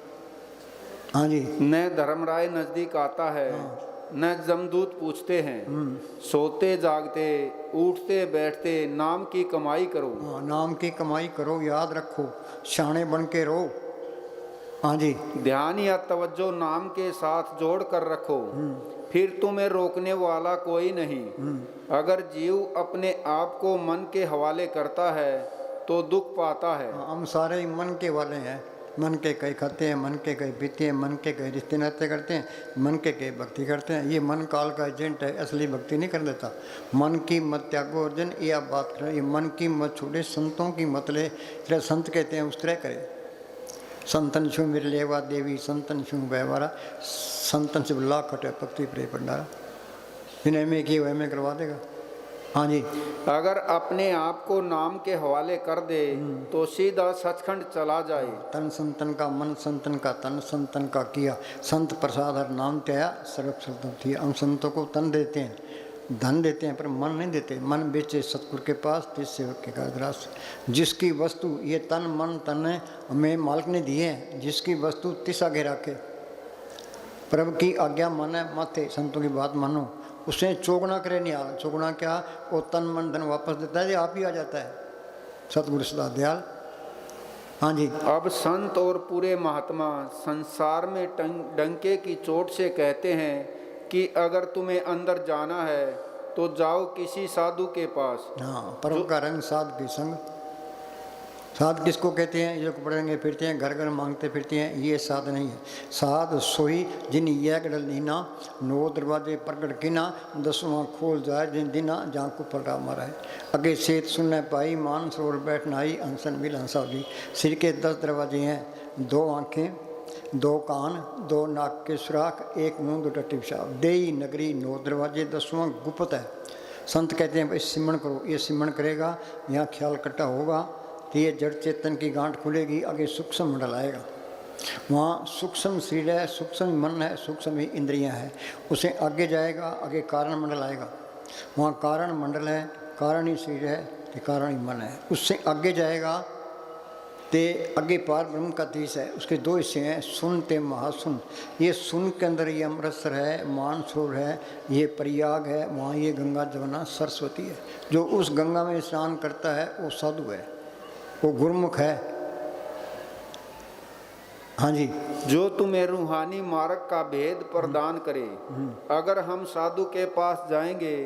हाँ जी, न धर्मराय नजदीक आता है, न जमदूत पूछते हैं। सोते जागते उठते बैठते नाम की कमाई करो। हाँ, नाम की कमाई करो, याद रखो, शाने बन के रहो। हाँ जी, ध्यान या तवज्जो नाम के साथ जोड़ कर रखो, फिर तुम्हें रोकने वाला कोई नहीं। अगर जीव अपने आप को मन के हवाले करता है तो दुख पाता है। हम सारे ही मन के वाले हैं। मन के कई खाते हैं, मन के कई पीते हैं, मन के कई रिश्ते नाते करते हैं, मन के कई भक्ति करते हैं। ये मन काल का एजेंट है, असली भक्ति नहीं कर देता। मन की मत त्यागो अर्जुन, ये आप बात करें। ये मन की मत छोड़े, संतों की मत ले। तेरा संत कहते हैं उस तरह करे। संतन छू मेरे लेवा देवी, संतन छू व्यवहारा, संतन से लाख खटे भक्ति प्रे भंडारा। जिन्हें में किए वह में करवा देगा। हाँ जी, अगर अपने आप को नाम के हवाले कर दे तो सीधा सचखंड चला जाए। तन संतन का मन, संतन का तन, संतन का किया, संत प्रसाद हर नाम त्याया, सर्व सर्वम थिया। हम संतों को तन देते हैं, धन देते हैं, पर मन नहीं देते। मन बेचे सतगुरु के पास, तिस सेवक के काजरास। जिसकी वस्तु ये तन मन तन हमें मालिक ने दिए हैं, जिसकी वस्तु तिस आगे रखे, प्रभु की आज्ञा माने माथे, संतों की बात मानो, उसे चौगुना करे निहाल। चौगुना क्या? वो तन मन धन वापस देता है, ये आप ही आ जाता है। सतगुरु सदा दयाल। हाँ जी। अब संत और पूरे महात्मा संसार में डंके की चोट से कहते हैं कि अगर तुम्हें अंदर जाना है तो जाओ किसी साधु के पास। हाँ, परम का रंग साध की संग। साध किसको कहते हैं? जो पढ़ेंगे फिरते हैं, घर घर मांगते फिरते हैं, ये साध नहीं है। साध सोई जिन यह गडल नीना, 9 दरवाजे प्रगट किना, 10वां खोल जाए जिन दिना, जहाँ को पलटा मारा है। अगे सेत सुनने पाई, मान सरोवर बैठना आई, अंसन मिल हंसा भी। सिर के 10 दरवाजे हैं, 2 आँखें, 2 कान, 2 नाक के सुराख, 1 मुंह, 2 टट्टी पेशाब। देई नगरी 9 दरवाजे, 10वां गुप्त है। संत कहते हैं भाई सिमरण करो। ये सिमरण करेगा, यहाँ ख्याल कट्टा होगा तो ये जड़ चेतन की गांठ खुलेगी, आगे सूक्ष्म मंडल आएगा। वहाँ सूक्ष्म शरीर है, सूक्ष्म मन है, सूक्ष्म इंद्रियां हैं। उसे आगे जाएगा, आगे कारण मंडल आएगा। वहाँ कारण मंडल है, कारण ही शरीर है, तो कारण ही मन है। उससे आगे जाएगा ते आगे पार ब्रह्म का देश है। उसके 2 हिस्से हैं, सुन ते महासुन। ये सुन के अंदर ये अमृतसर है, मानसरोवर है, ये प्रयाग है, वहाँ ये गंगा जमुना सरस्वती है। जो उस गंगा में स्नान करता है वो साधु है, वो गुरमुख है। हाँ जी। जो तुम्हें रूहानी मार्ग का भेद प्रदान करे। अगर हम साधु के पास जाएंगे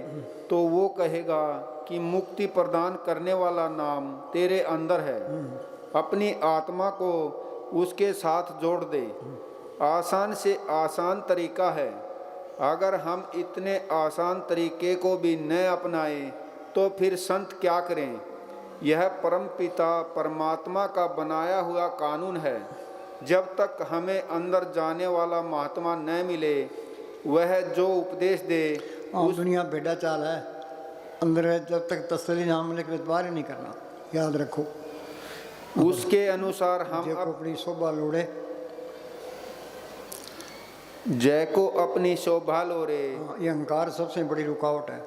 तो वो कहेगा कि मुक्ति प्रदान करने वाला नाम तेरे अंदर है, अपनी आत्मा को उसके साथ जोड़ दे। आसान से आसान तरीका है। अगर हम इतने आसान तरीके को भी न अपनाएं तो फिर संत क्या करें? यह परम पिता परमात्मा का बनाया हुआ कानून है। जब तक हमें अंदर जाने वाला महात्मा न मिले, वह जो उपदेश दे उस दुनिया बेड़ा चाल है, अंदर है। जब तक तसल्ली ना मिले बाहर ही नहीं करना, याद रखो। उसके अनुसार हम अपनी शोभा लोड़े, जय को अपनी शोभा लोड़े। ये अहंकार सबसे बड़ी रुकावट है।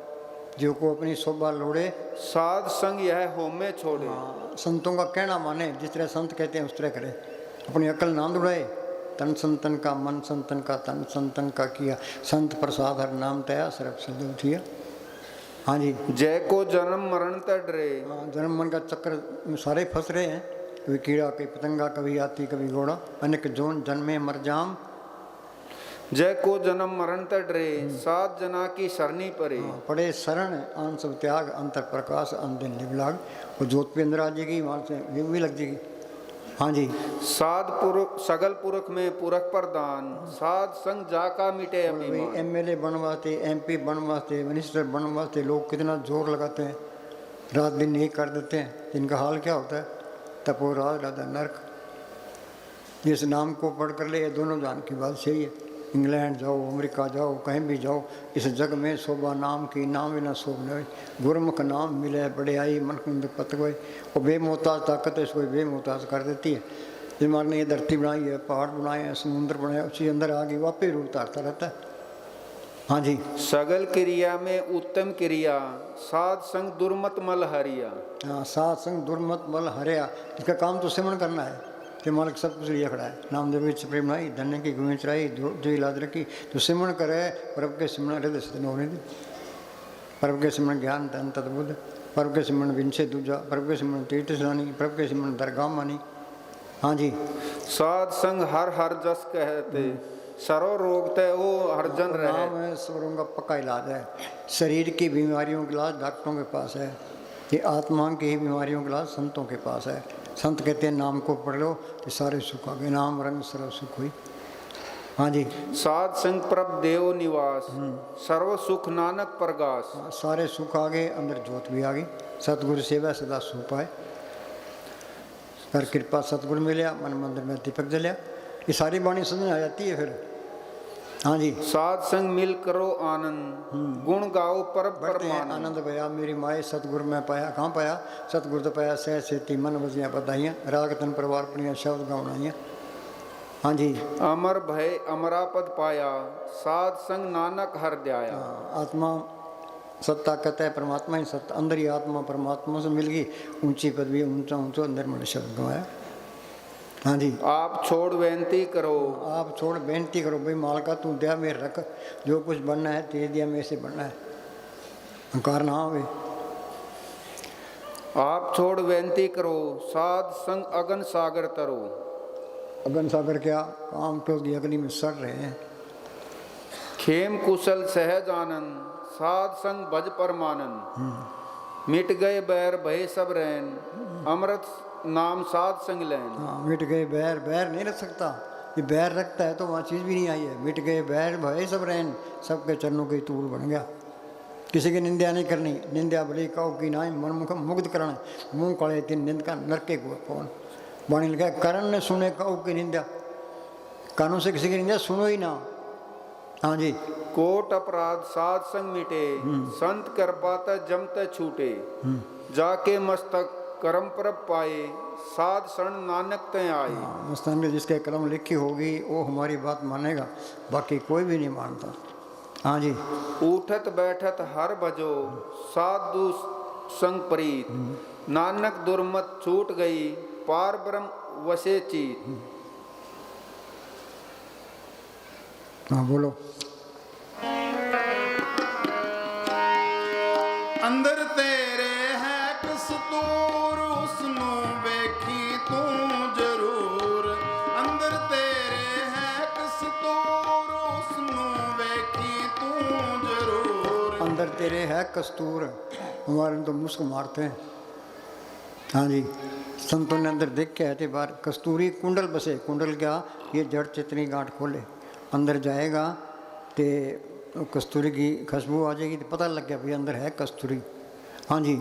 जो को अपनी शोभा लोड़े, साध संग यह होमे छोड़े। संतों का कहना माने, जिस तरह संत कहते हैं उस तरह करे। अपनी अकल ना दुड़ाए। तन संतन का मन संतन का तन संतन का किया, संत प्रसाद हर नाम तया सरब सद उठिया। हाँ जी। जय को जन्म मरण तय डरे। हाँ, जन्म मन का चक्कर में सारे फंस रहे हैं। कभी कीड़ा, कभी पतंगा, कभी हाथी, कभी घोड़ा, अनेक जोन जन्मे मर जाम। जय को जन्म मरण तय डरे, 7 जना की सरनी परे। पड़े शरण आन सब त्याग, अंतर प्रकाश अन दिन लिवलाग। वो जोत पे अंदर आ जाएगी, वहाँ से भी लग जाएगी। हाँ जी। साध पुरुष सगल पुरख में पुरख प्रदान, साध संग जाका मिटे अभिमान। MLA बन वास्ते, MP बन वास्ते, मिनिस्टर बन वास्ते लोग कितना जोर लगाते हैं, रात दिन एक कर देते हैं। इनका हाल क्या होता है? तपो राज राधा नरक। जिस नाम को पढ़ कर ले, ये दोनों जान की बात सही है। इंग्लैंड जाओ, अमेरिका जाओ, कहीं भी जाओ, इस जग में शोभा नाम की, नाम बिना शोभ न। गुरमुख नाम मिले बड़े आई, मन कुंद पत गए। वो बेमोहताज ताकत है, इसको बेमोहताज कर देती है। जिस मार ने ये धरती बनाई है, पहाड़ बनाए हैं, समुद्र बनाए, उसी अंदर आगे वापस रूप उतारता रहता है। हाँ जी। सगल क्रिया में उत्तम क्रिया, साध संग दुर्मत मल हरिया। हाँ, साध संग दुर्मत मल हरिया। इसका काम तो सिमरण करना है कि मालिक सब कुछ लिया खड़ा है। नामदेव प्रेम नाई, धन्य की गुण चढ़ाई, जो इलाज रखी। तो सिमरण करे, प्रभ के सिमरण हृदय सदन होने दे। प्रभ के सिमरण ज्ञान तन तद्बुद्ध, प्रभ के सिमरण विंसे दूजा, प्रभ के सिमरण तीर्थ स्नानी, प्रभ के सिमरण दरगाह मानी। हाँ जी। साध संग हर हर जस कहते, सरो रोग ते ओ हर जन रहे। नाम है स्वरों का पक्का इलाज है। शरीर की बीमारियों का इलाज डॉक्टरों के पास है, ये आत्मा की बीमारियों का इलाज संतों के पास है। संत कहते हैं नाम को पढ़ लो तो सारे सुख आ गए, नाम रंग सर्व सुख हुई। हाँ जी। साध संग प्रभ देव निवास, सर्व सुख नानक प्रगास। सारे सुख आ गए, अंदर जोत भी आ गई। सतगुरु सेवा सदा सुख पाए, कर कृपा सतगुरु मिले, मन मंदिर में दीपक जलिया। ये सारी बाणी समझ आ जाती है फिर। हाँ जी। साध संग मिल करो आनंद, गुण गाओ परब परमानंद। आनंद भया मेरी माए सतगुरु में पाया। कहाँ पाया? सतगुरु तो पाया सह सेती मन बजियाँ बधाइयाँ, राग तन परिवार पणियाँ शब्द गावनाइयाँ। हाँ जी। अमर भय अमरापद पाया, साध संग नानक हर ध्याया। आत्मा सत्ता कहता है, परमात्मा ही सत्ता। अंदर ही आत्मा परमात्मा से मिल गई, ऊंची पदवी, ऊंचा ऊंचा अंदर मन शब्द गवाया। हाँ जी, आप छोड़ बेनती करो। आप छोड़ बेनती करो भाई मालका तू दया में रख, जो कुछ बनना है तेरे दिया में से बनना है, अहंकार ना आवे। आप छोड़ बेनती करो, साध संग अगन सागर तरो। अगन सागर क्या, काम तो की अग्नि में सड़ रहे हैं। खेम कुशल सहज आनंद, साध संग भज परमानंद। मिट गए बैर भय सब रैन, अमृत नाम साध संग लैन। हाँ, मिट गए बैर, बैर नहीं रख सकता, ये बैर रखता है तो वहाँ चीज़ भी नहीं आई है। मिट गए बैर भय सब रैन, सबके चरणों के तूल बन गया। किसी की निंदा नहीं करनी, निंदा भले काऊ की ना, मन मुख मुग्ध करना, मुंह काले तीन निंद का नरके को पवन। वाणी लिखा है करण ने सुने काऊ की निंदा, कानों से किसी की निंदा सुनो ही ना। हाँ जी, कोट अपराध साध संग मिटे, संत कृपात जमत छूटे। जाके मस्तक करम परब पाए, साध शरण नानक ते आए। मस्तान में जिसके कलम लिखी होगी वो हमारी बात मानेगा, बाकी कोई भी नहीं मानता। हाँ जी, उठत बैठत हर भजो, साधु संग प्रीत। नानक दुर्मत छूट गई, पार ब्रह्म वसे चीत। हाँ बोलो। अंदर तेरे है कसूर, उसनू वेखी तू जरूर। अंदर तेरे है कसूर, उसनू वेखी तू जरूर। अंदर तेरे है कस्तूर, हमारे तो मुस्क मारते हैं। हाँ जी, संतों ने अंदर देख के आए थे बाहर कस्तूरी कुंडल बसे। कुंडल क्या, ये जड़ चितनी गांठ खोले, अंदर जाएगा तो कस्तूरी की खुशबू आ जाएगी तो पता लग गया भाई अंदर है कस्तूरी। हाँ जी,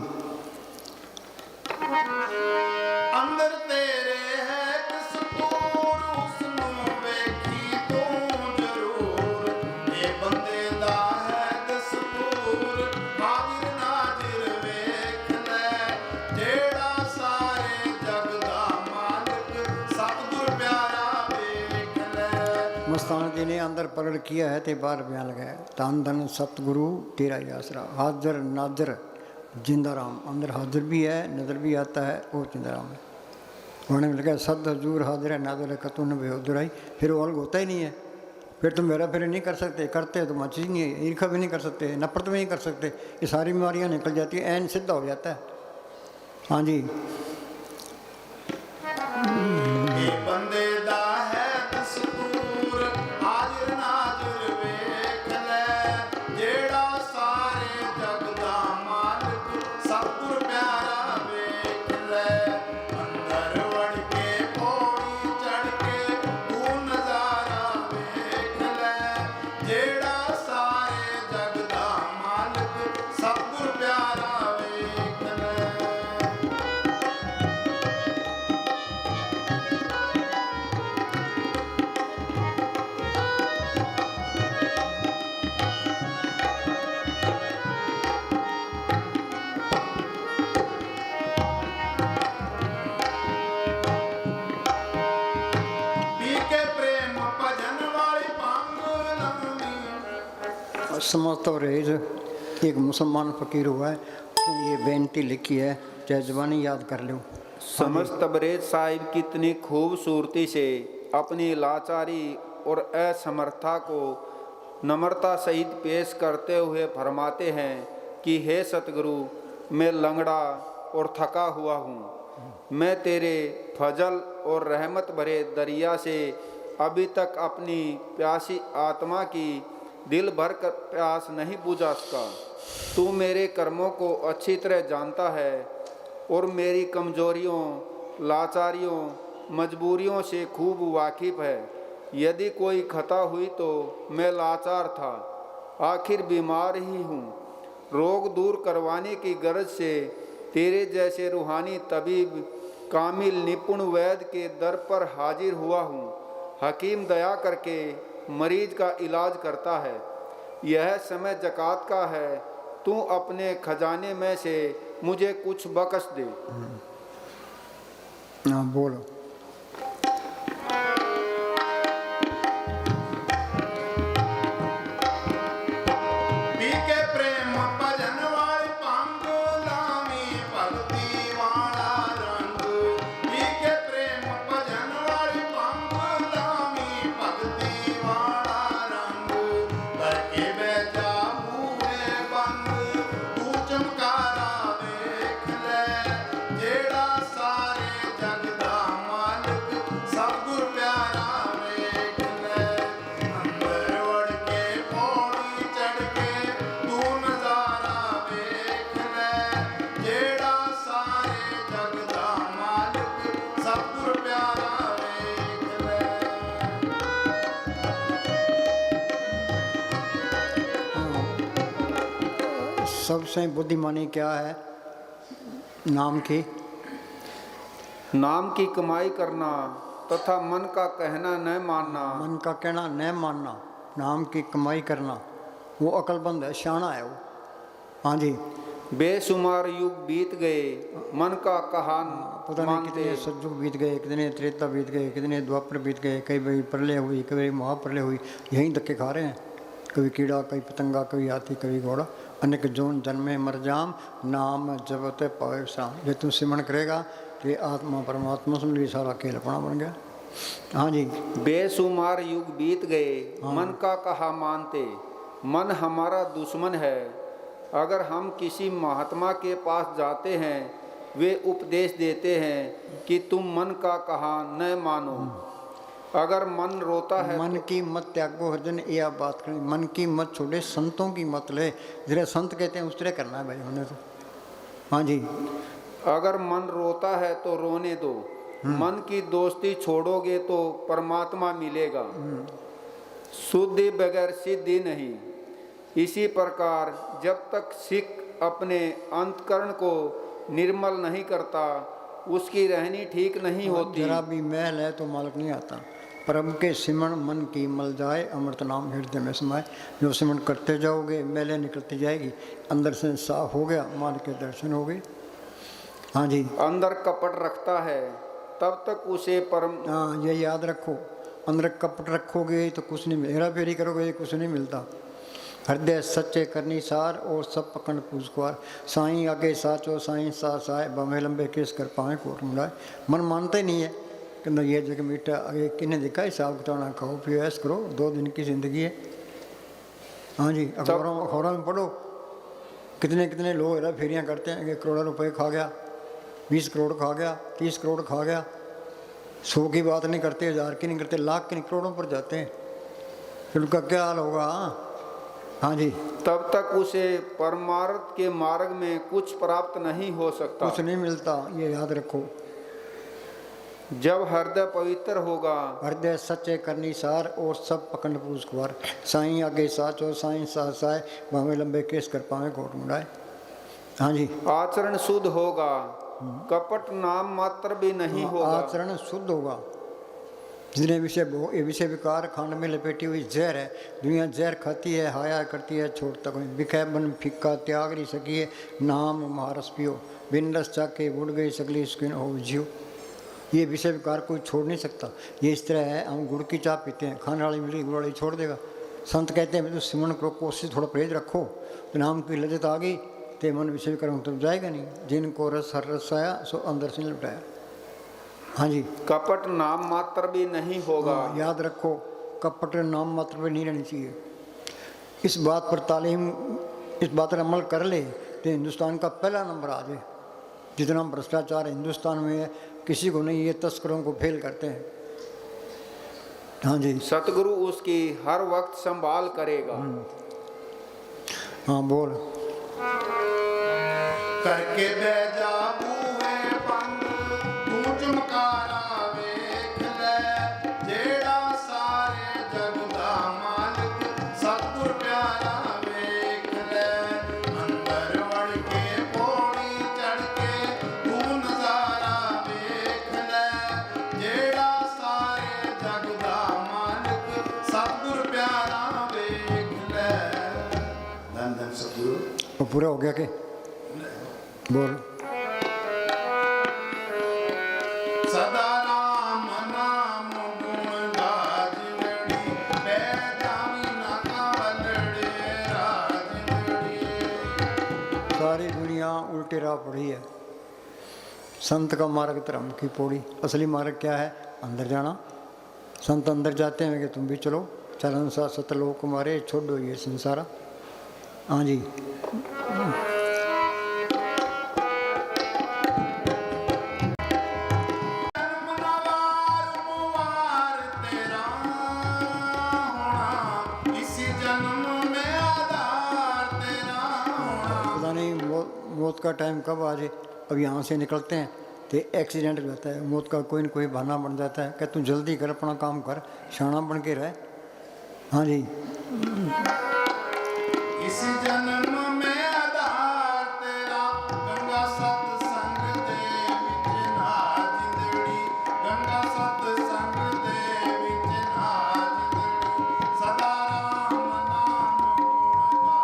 अंदर तेरे है कसूर, उसनू वेखी तू जरूर। ये बंदे दा है दस्तूर, हाजिर नाजिर वेख ले। जेड़ा सारे जग दा मालिक, सतगुर प्यारा वेख ले। मस्तान जी ने अंदर प्रगट किया है तो बाहर बयान लगाया, धन धन सतगुरु तेरा ही आसरा। हाजिर नाजर जिंदा राम, अंदर हाजिर भी है नजर भी आता है, वो जिंदा राम है। होने में लगा सद हजूर हाजिर है नाजर है कतू न बेहदुराई, फिर वो अलग होता ही नहीं है। फिर तुम मेरा फिर नहीं कर सकते, करते हो तो वहाँ चीज़ नहीं है। ईर्खा भी नहीं कर सकते, नफरत भी नहीं कर सकते, ये सारी बीमारियाँ निकल जाती है, ऐन सीधा हो जाता है। हाँ जी, ये बंदे दा है दस्तूर, हाजिर नाजिर वेख ले। जेड़ा सारे जग दा मालिक, सतगुर प्यारा वेख ले। अंदर वड़ के पौड़ी चढ़ के तू नजारा वेख ले। जेड़ा सारे जग दा मालिक, सतगुर प्यारा वेख ले। पी के प्रेम भजन वाली पांग लंबी। समझता रेज एक मुसलमान फकीर हुआ है, उसने ये बेनती लिखी है, चाहे जबानी याद कर लो। समस्त तबरेज साहिब कितनी खूबसूरती से अपनी लाचारी और असमर्था को नम्रता सहित पेश करते हुए फरमाते हैं कि हे सतगुरु, मैं लंगड़ा और थका हुआ हूँ। मैं तेरे फजल और रहमत भरे दरिया से अभी तक अपनी प्यासी आत्मा की दिल भर कर प्यास नहीं बुझा सका। तू मेरे कर्मों को अच्छी तरह जानता है और मेरी कमजोरियों, लाचारियों, मजबूरियों से खूब वाकिफ है। यदि कोई खता हुई तो मैं लाचार था, आखिर बीमार ही हूँ। रोग दूर करवाने की गरज से तेरे जैसे रूहानी तबीब, कामिल निपुण वैद्य के दर पर हाजिर हुआ हूँ। हकीम दया करके मरीज का इलाज करता है। यह समय ज़कात का है, तू अपने खजाने में से मुझे कुछ बख्श दे। हाँ बोलो। पी के प्रेम भजन वाली पांग लावी, भक्ति वाला रंग। पी के प्रेम भजन वाली सतगुर प्यारा वेख ले अंदर वड़ के पौड़ी चढ़ के तू नजारा वेख ले जेड़ा सारे जग दा मालिक सतगुर प्यारा वेख ले। सबसे बुद्धिमानी क्या है? नाम की नाम की कमाई करना तथा मन का कहना न मानना। मन का कहना न मानना, नाम की कमाई करना, वो अक्लमंद है, शाना है वो। हाँ जी, बेशुमार युग बीत गए मन का कहा पता नहीं मानते। कितने सतयुग बीत गए, कितने त्रेता बीत गए, कितने द्वापर बीत गए, कई बारी प्रलय हुई, कई बारी महाप्रलय हुई, यहीं धक्के खा रहे हैं। कभी कीड़ा, कभी पतंगा, कभी हाथी, कभी घोड़ा, अनेक जोन जन्मे मर जाम, नाम जपत पावे साम। ये तू सिमरण करेगा कि आत्मा परमात्मा सुन ली, सारा खेल अपना बन गया। हाँ जी, बेशुमार युग बीत गए मन का कहा मानते। मन हमारा दुश्मन है। अगर हम किसी महात्मा के पास जाते हैं, वे उपदेश देते हैं कि तुम मन का कहा न मानो। अगर मन रोता है मन की मत त्यागो हरजन, यह बात करें, मन की मत छोड़े, संतों की मत ले। जरा संत कहते हैं उस तरह करना है भाई हमने तो। हाँ जी, अगर मन रोता है तो रोने दो। मन की दोस्ती छोड़ोगे तो परमात्मा मिलेगा। शुद्धि बगैर सिद्धि नहीं। इसी प्रकार जब तक सिख अपने अंतकरण को निर्मल नहीं करता, उसकी रहनी ठीक नहीं होती। जरा भी मैल है तो मालक नहीं आता। प्रभु के सिमरण मन की मल जाए, अमृत नाम हृदय में समाए। जो सिमरण करते जाओगे मैले निकलती जाएगी, अंदर से साफ हो गया, मालिक के दर्शन हो गए। हाँ जी, अंदर कपट रखता है तब तक उसे परम। हाँ ये याद रखो, अंदर कपट रखोगे तो कुछ नहीं, हेरा फेरी करोगे कुछ नहीं मिलता। हृदय सच्चे करनी सार और सब पकड़ पूजकुआर। साईं आगे साचो साईं सा साए, बमे लंबे केस कर पाए कोट मुड़ाए। मन मानता ही नहीं है कि न ये जगह मीठा, आगे किन्हें देखा हिसाब किताब ना खाओ पियो ऐस करो, 2 दिन की ज़िंदगी है। हाँ जी, अखबारों में पढ़ो कितने कितने लोग हेरा फेरियाँ करते हैं कि करोड़ों रुपए खा गया, 20 करोड़ खा गया, 30 करोड़ खा गया। 100 की बात नहीं करते, 1000 की नहीं करते, लाख की नहीं, करोड़ों पर जाते हैं। फिर उनका क्या हाल होगा? हाँ जी, तब तक उसे परमार्थ के मार्ग में कुछ प्राप्त नहीं हो सकता। कुछ नहीं मिलता, ये याद रखो। जब हृदय पवित्र होगा, हृदय सच्चे करनी सार और सब पकड़ पूछ कुवार। साईं आगे साचो साईं सा साए, भावे लंबे केस कर पावे कोट मुड़ाए। हाँ जी, आचरण शुद्ध होगा, कपट नाम मात्र भी नहीं होगा। आचरण शुद्ध होगा। जितने विषय विकार खांड में लपेटी हुई जहर है, दुनिया जहर खाती है, हाया करती है, छोड़ता कोई बिखै बन फिक्का त्याग नहीं सकी है। नाम महारस पियो, बिन रस चाके उड़ गई सगली स्किन हो जियो। ये विषय विकार कोई छोड़ नहीं सकता। ये इस तरह है, हम गुड़ की चाय पीते हैं, खाने वाली मिली गुड़ वाली छोड़ देगा। संत कहते हैं तो सिमरण करो, कोशिश थोड़ा परहेज रखो, तो नाम की लज्जत आ गई तो मन विषय विकार तो जाएगा नहीं। जिनको रस हर रस आया सो अंदर से लुटाया। हाँ जी, कपट नाम मात्र भी नहीं होगा। याद रखो, कपट नाम मात्र पे नहीं रहनी चाहिए। इस बात पर तालीम, इस बात पर अमल कर ले तो हिंदुस्तान का पहला नंबर आ जाए। जितना भ्रष्टाचार हिंदुस्तान में है, किसी को नहीं, ये तस्करों को फेल करते हैं। हाँ जी, सतगुरु उसकी हर वक्त संभाल करेगा। हाँ बोल। करके बेजा बूहे बंद तू चमकारा वेख ले, जेड़ा सारे जग दा मालिक सतगुर प्यारा वेख ले। अंदर वड़ के पौड़ी चढ़ के तू नजारा वेख ले, जेड़ा सारे जग दा मालिक सतगुर प्यारा वेख ले। धन धन सतगुरु। वो पूरा हो गया के बोल। सदा राम नाम गुण गाजड़ी, बैजामी ना कावलड़े राजगड़ी। सारी दुनिया उल्टे राह पड़ी है। संत का मार्ग धर्म की पौड़ी। असली मार्ग क्या है? अंदर जाना। संत अंदर जाते हैं कि तुम भी चलो, चलन सा सतलोक कुमारे, छोड़ो ये संसारा। हाँ जी, मौत का टाइम कब आ जाए। अब यहाँ से निकलते हैं तो एक्सीडेंट हो जाता है, मौत का कोई न कोई बहाना बन जाता है कि तू जल्दी कर, अपना काम कर, शाना बन के रह। हाँ जी। इस जन्म में आधार तेरा गंगा सत्संग दे विच ना जिंदड़ी, गंगा सत्संग दे विच ना जिंदड़ी, सदा राम नाम गुण गा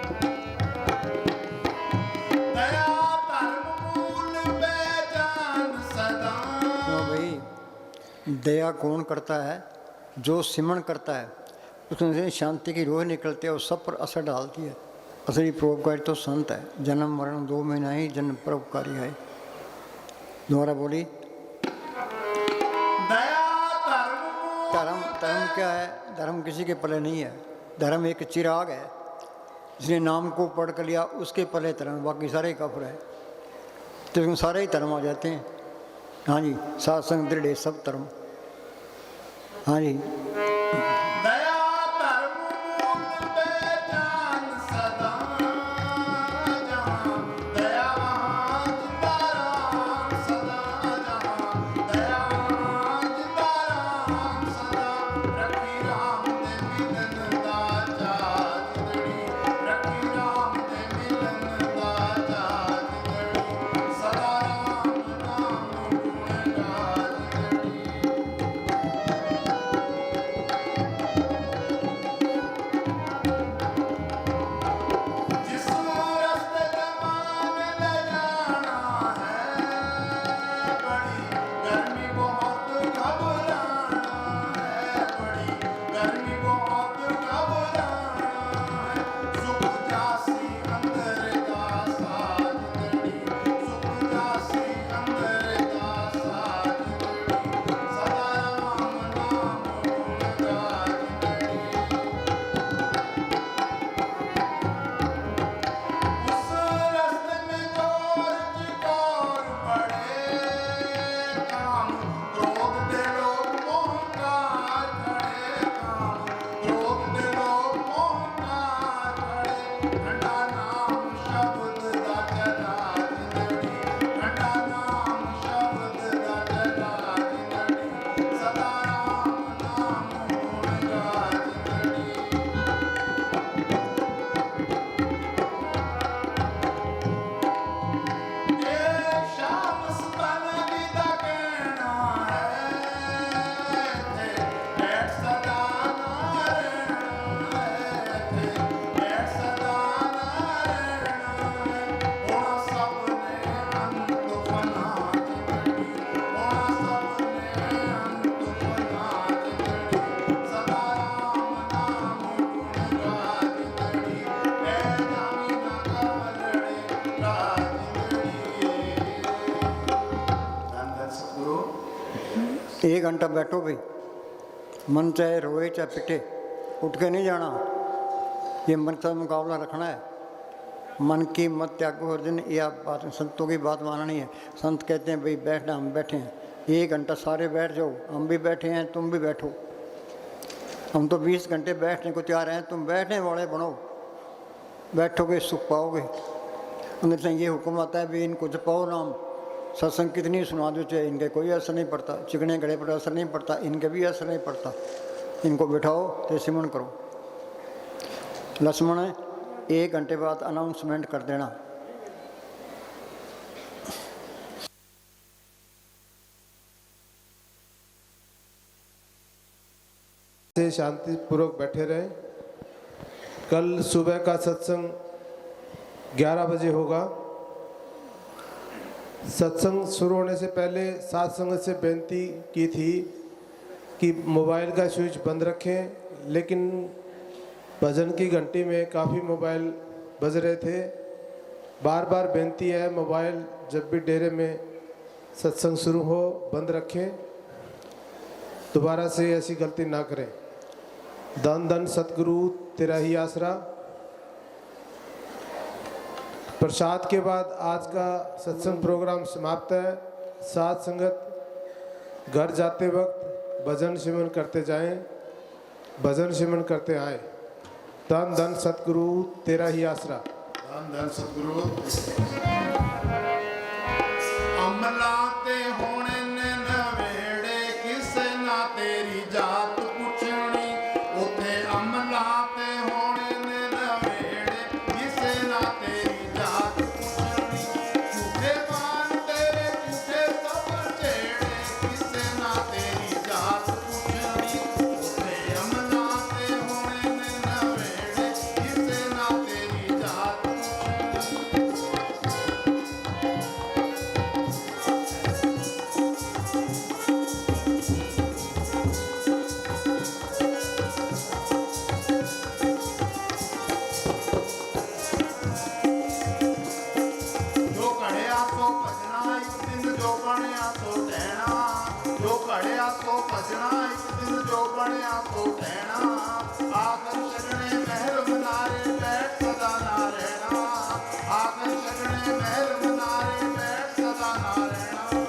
जिंदड़ी। दया धर्म मूल पहचान सदा। क्यों भाई, दया कौन करता है? जो सिमरण करता है, उसमें से शांति की रोह निकलती है और सब पर असर डालती है। असली परोपकारी तो संत है। जन्म मरण दो में नहीं, जन्म परोपकारी है। दोबारा बोली। दया धर्म धर्म, धर्म क्या है? धर्म किसी के पले नहीं है। धर्म एक चिराग है, जिसने नाम को पढ़ कर लिया उसके पले धर्म, बाकी सारे कफर है। तो इसमें सारे ही धर्म आ जाते हैं। हाँ जी, सत्संग दृढ़ सब धर्म। हाँ जी। दया धर्म मूल पहचान सदा जहाँ, दया वहाँ जिंदा राम सदा जहाँ, दया वहाँ जिंदा राम सदा। रखी राम दे मिलन दा चा जिंदड़ी, रखी राम दे मिलन दा चा जिंदड़ी, सदा राम नाम गुण गा जिंदड़ी। जिस रास्ते जमान ले जाना है, बड़ी गर्मी बहुत घबराना है, बड़ी गर्मी बहुत घबराना है। सुख जासी अंदर दा साजदड़ी, सुख जासी अंदर दा साजदड़ी, सदा राम नाम गुण गा जिंदड़ी। उस रास्ते में जोर चिकोर पड़े, काम क्रोध दे लोग मोहकार खड़े, काम क्रोध दे लोग मोहकार खड़े। ठंडा नाम शब्द दा चला जिंदड़ी, ठंडा नाम शब्द दा चला जिंदड़ी, सदा राम नाम गुण गा जिंदड़ी। एक शाम स्तन विदा कहना है, थे बैठ सदा ना रहना है, थे बैठ सदा ना रहना है। होना सबने अंत फना जिंदड़ी, होना सबने अंत फना जिंदड़ी, सदा राम नाम गुण गा जिंदड़ी। ऐ जामी ना कमलड़े गा जिंदड़ी। धन धन सतगुरु। 1 घंटा बैठो भाई, मन चाहे रोए चाहे पिटे, उठ के नहीं जाना। ये मन का मुकाबला रखना है। मन की मत त्यागो अर्जुन, यह बात संतों की बात माननी है। संत कहते हैं भाई बैठना, हम बैठे हैं। 1 घंटा सारे बैठ जाओ, हम भी बैठे हैं, तुम भी बैठो। हम तो 20 घंटे बैठने को तैयार हैं, तुम बैठने वाले बनो। बैठोगे सुख पाओगे। अंदर से ये हुक्म आता है भी इनको जपाओ नाम। सत्संग कितनी सुना दो चाहे, इनके कोई असर नहीं पड़ता। चिकने गड़े पर असर नहीं पड़ता, इनके भी असर नहीं पड़ता। इनको बिठाओ तो सिमरन करो। लक्ष्मण 1 घंटे बाद अनाउंसमेंट कर देना। से शांतिपूर्वक बैठे रहें। कल सुबह का सत्संग 11 बजे होगा। सत्संग शुरू होने से पहले साथ संगत से बेनती की थी कि मोबाइल का स्विच बंद रखें, लेकिन भजन की घंटी में काफ़ी मोबाइल बज रहे थे। बार बार बेनती है, मोबाइल जब भी डेरे में सत्संग शुरू हो बंद रखें। दोबारा से ऐसी गलती ना करें। धन धन सतगुरु तेरा ही आसरा। प्रसाद के बाद आज का सत्संग प्रोग्राम समाप्त है। साथ संगत घर जाते वक्त भजन सिमरन करते जाएं, भजन सिमरन करते आए। धन धन सतगुरु तेरा ही आसरा। ਧੰਨ ਸਤਿਗੁਰੂ ਅਮਲਾਂ ਤੇ ਹੋਣੇ ਨੇ ਨਵੇੜੇ ਕਿਸੇ ਨਾ ਤੇਰੀ ਜਾਤ ਪੁੱਛਣੀ ਉਥੇ ਅਮਲਾਂ ਤੇ ਹੋਣੇ ਨੇ ਨਵੇੜੇ ਕਿਸੇ ਨਾ ਤੇਰੀ ਜਾਤ ਪੁੱਛਣੀ ਝੂਠੇ ਮਾਨ ਤੇਰੇ ਝੂਠੇ ਸਭ ਝੇੜੇ ਕਿਸੇ ਨਾ ਤੇਰੀ ਜਾਤ ਪੁੱਛਣੀ ਉਥੇ ਅਮਲਾਂ ਤੇ ਹੋਣੇ ਨੇ ਨਵੇੜੇ ਕਿਸੇ ਨਾ ਤੇਰੀ ਜਾਤ ਜੋ ਘੜਿਆ ਸੋ ਭਜਣਾ ਇੱਕ ਦਿਨ ਜੋ ਬਣਿਆ ਸੋ ਟਹਿਣਾ ਜੋ ਘੜਿਆ ਸੋ ਭਜਣਾ ਇੱਕ ਦਿਨ ਜੋ ਬਣਿਆ ਸੋ ਟਹਿਣਾ ਆਖਰ ਛੜਨੇ ਮਹਿਲ ਮਨਾਰੇ ਬੈਠ ਸਦਾ ਨਾ ਰਹਿਣਾ ਆਖਰ ਛੜਨੇ ਮਹਿਲ ਮਨਾਰੇ ਬੈਠ ਸਦਾ ਨਾ ਰਹਿਣਾ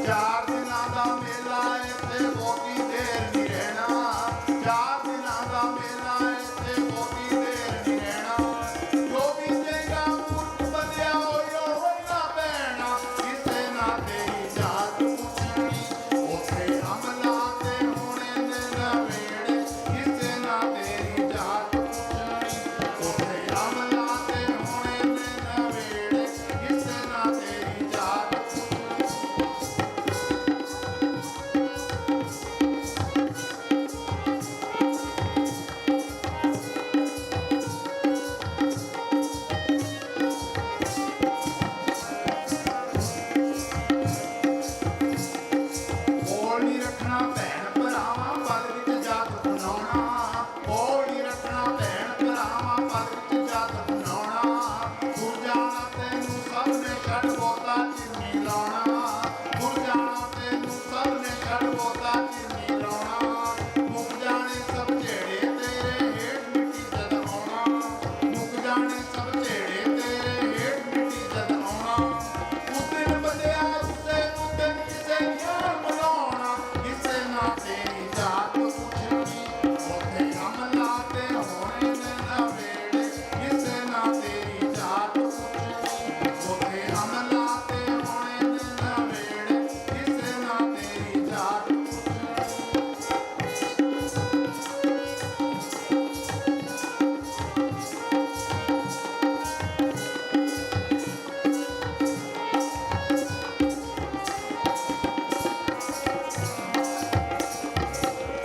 ਚਾਰ ਦਿਨਾਂ ਦਾ ਮੇਲਾ ਇੱਥੇ ਬਹੁਤੀ ਦੇਰ ਨਹੀਂ ਰਹਿਣਾ ਚਾਰ ਦਿਨਾਂ ਦਾ ਮੇਲਾ ਇੱਥੇ ਬਹੁਤੀ ਦੇਰ ਨਹੀਂ ਰਹਿਣਾ ਜੋ ਵੀ ਜੇਗਾ ਮੂਰਖ ਬੰਦਿਆ ਹੋਇਓ ਹੋਇਨਾ ਪੈਣਾ ਕਿਸੇ ਨਾ ਤੇਰੀ ਜਾਤ ਪੁੱਛਣੀ ਉਥੇ ਅਮਲਾਂ ਤੇ ਹੋਣੇ ਨੇ ਨਵੇੜੇ ਕਿਸੇ ਨਾ ਤੇਰੀ ਜਾਤ ਪੁੱਛਣੀ ਉਥੇ ਅਮਲਾਂ ਤੇ ਹੋਣੇ ਨੇ ਨਵੇੜੇ ਕਿਸੇ ਨਾ ਤੇਰੀ ਜਾਤ ਕੋਲ ਨੀ ਰੱਖਣਾ ਭੈਣ ਭਰਾਵਾਂ ਪਲ ਵਿੱਚ ਜਾਤ ਬਣਾਉਣਾ ਕੋਲ ਨੀ ਰੱਖਣਾ ਭੈਣ ਭਰਾਵਾਂ ਪਲ ਵਿੱਚ ਜਾਤ ਬਣਾਉਣਾ ਗੁਰ ਜਾਣਾ ਤੈਨੂੰ ਸਭ ਨੇ ਛੱਡ ਬੋਤਾ ਚਿਰਨੀ ਲਾਉਣਾ ਗੁਰ ਜਾਣਾ ਤੈਨੂੰ ਸਭ ਨੇ ਛੱਡ ਬੋਤਾ ਚਿਰਨੀ ਲਾਉਣਾ ਮੁੱਕ ਜਾਣੇ ਸਭ ਝੇੜੇ ਤੇਰੇ ਹੇਠ ਮਿੱਟੀ ਜਦ ਆਉਣਾ ਮੁੱਕ ਜਾਣੇ ਸਭ ਝੇੜੇ ਤੇਰੇ ਹੇਠ ਮਿੱਟੀ ਜਦ ਆਉਣਾ ਉਸ ਦਿਨ ਬੰਦਿਆ ਉਸੇ ਨੂੰ ਦਿਨ ਕਿਸੇ ਯਾਰ ਮਨਾਉਣਾ ਕਿਸੇ ਨਾ ਤੇਰੀ ਜਾਤ ਪੁੱਛਣੀ ਉਥੇ ਅਮਲਾਂ ਤੇ ਹੋਣੇ ਨੇ ਨਵੇੜੇ ਕਿਸੇ ਨਾ ਤੇਰੀ ਜਾਤ ਪੁੱਛਣੀ ਉਥੇ ਅਮਲਾਂ ਤੇ ਹੋਣੇ ਨੇ ਨਵੇੜੇ ਕਿਸੇ ਨਾ ਤੇਰੀ ਜਾਤ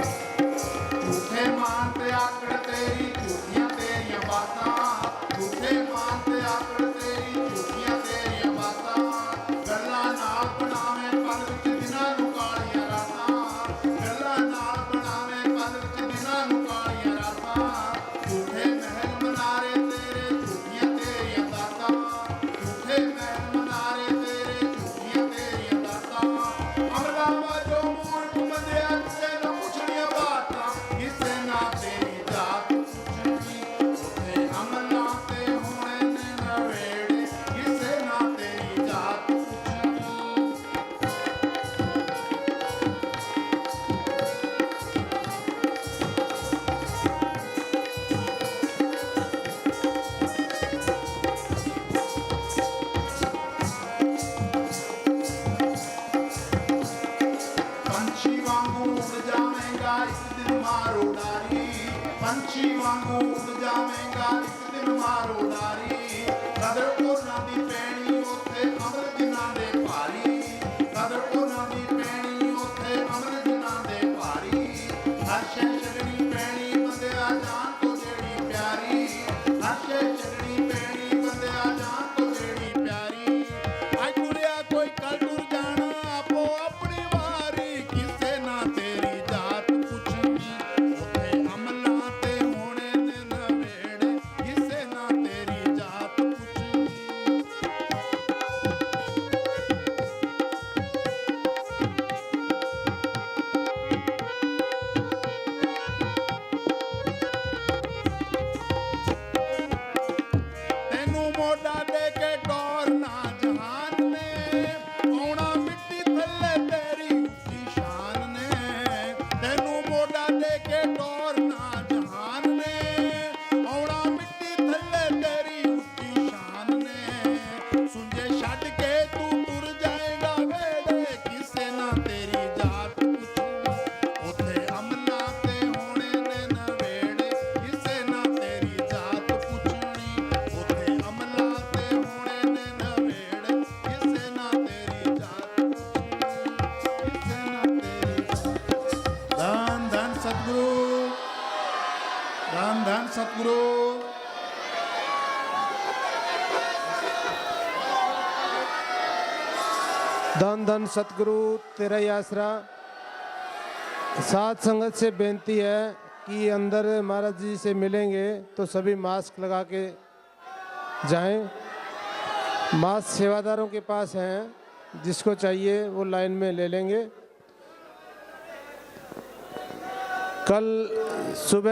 ਝੂਠੇ ਮਾਨ ਤੇ ਆਕੜ ਤੇਰੀ ਝੂਠੀਆਂ ਤੇਰੀਆਂ ਬਾਤਾਂ ਝੂਠੇ ਮਾਨ ਤੇ ਆਕੜ ਤੇਰੀ ਝੂਠੀਆਂ ਤੇਰੀਆਂ ਬਾਤਾਂ ਗੱਲਾਂ ਨਾਲ ਬਣਾਵੇਂ ਪਲ ਵਿੱਚ ਦਿਨਾਂ ਨੂੰ ਕਾਲੀਆਂ ਰਾਤਾਂ ਗੱਲਾਂ ਨਾਲ ਬਣਾਵੇਂ ਪਲ ਵਿੱਚ ਦਿਨਾਂ ਨੂੰ ਕਾਲੀਆਂ ਰਾਤਾਂ ਝੂਠੇ ਮਹਿਲ ਮਨਾਰੇ ਤੇਰੇ ਝੂਠੀਆਂ ਤੇਰੀਆਂ ਦਾਤਾਂ ਝੂਠੇ ਮਹਿਲ ਮਨਾਰੇ ਤੇਰੇ ਝੂਠੀਆਂ ਤੇਰੀਆਂ ਦਾਤਾਂ ਅਮਲਾ ਵਾਜੋ ਮੂਰਖ ਬੰਦਿਆ ਕਿਸੇ ਨਾ ਪੁੱਛਣੀਆਂ ਬਾਤਾਂ ਕਿਸੇ ਨਾ ਤੇਰੀ ਜਾਤ ਪੁੱਛਣੀ ਉਥੇ ਅਮਲਾਂ ਤੇ ਹੋਣੇ ਨੇ ਨਵੇੜੇ ਕਿਸੇ ਨਾ ਤੇਰੀ ਜਾਤ ਪੁੱਛਣੀ ਪੰਛੀ ਵਾਂਗੂ ਉੱਡ ਜਾਵੇਂਗਾ ਇੱਕ ਦਿਨ ਮਾਰੋ ਡਾਰੀ ਪੰਛੀ ਵਾਂਗੂ ਉੱਡ ਜਾਵੇਂਗਾ ਇੱਕ ਦਿਨ ਮਾਰੋ ਡਾਰੀ ਕਦਰ ਉਹਨਾਂ ਦੀ ਪੈਣੀ ਉੱਥੇ ਅਮਰ ਦਿਨਾਂ ਦੇ ਭਾਰੀ ਕਦਰ ਉਹਨਾਂ ਦੀ ਪੈਣੀ ਉੱਥੇ ਅਮਰ ਦਿਨਾਂ ਦੇ ਭਾਰੀ ਹਰ ਸ਼ੈ ਛੱਡਣੀ ਪੈਣੀ ਬੰਦਿਆ ਜਾਨ ਤੋਂ ਜਿਹੜੀ ਪਿਆਰੀ ਹਰ ਸ਼ੈ ਛੱਡਣੀ ਪੈਣੀ ਬੰਦਿਆ ਜਾਨ ਤੋਂ ਜਿਹੜੀ ਪਿਆਰੀ ਅੱਜ ਤੁਰਿਆ ਕੋਈ ਕੱਲ ਤੁਰ ਜਾਣਾ ਆਪੋ ਆਪਣੀ ਵਾਰੀ ਕਿਸੇ ਨਾ ਤੇਰੀ ਜਾਤ ਪੁੱਛਣੀ ਉਥੇ ਅਮਲਾਂ ਤੇ ਹੋਣੇ ਨੇ ਨਵੇੜੇ ਕਿਸੇ ਨਾ ਤੇਰੀ ਜਾਤ ਪੁੱਛਣੀ धन सतगुरु। धन धन सतगुरु तेरा ही आसरा। साथ संगत से बेनती है कि अंदर महाराज जी से मिलेंगे तो सभी मास्क लगा के जाएं। मास्क सेवादारों के पास हैं, जिसको चाहिए वो लाइन में ले लेंगे। कल सुबह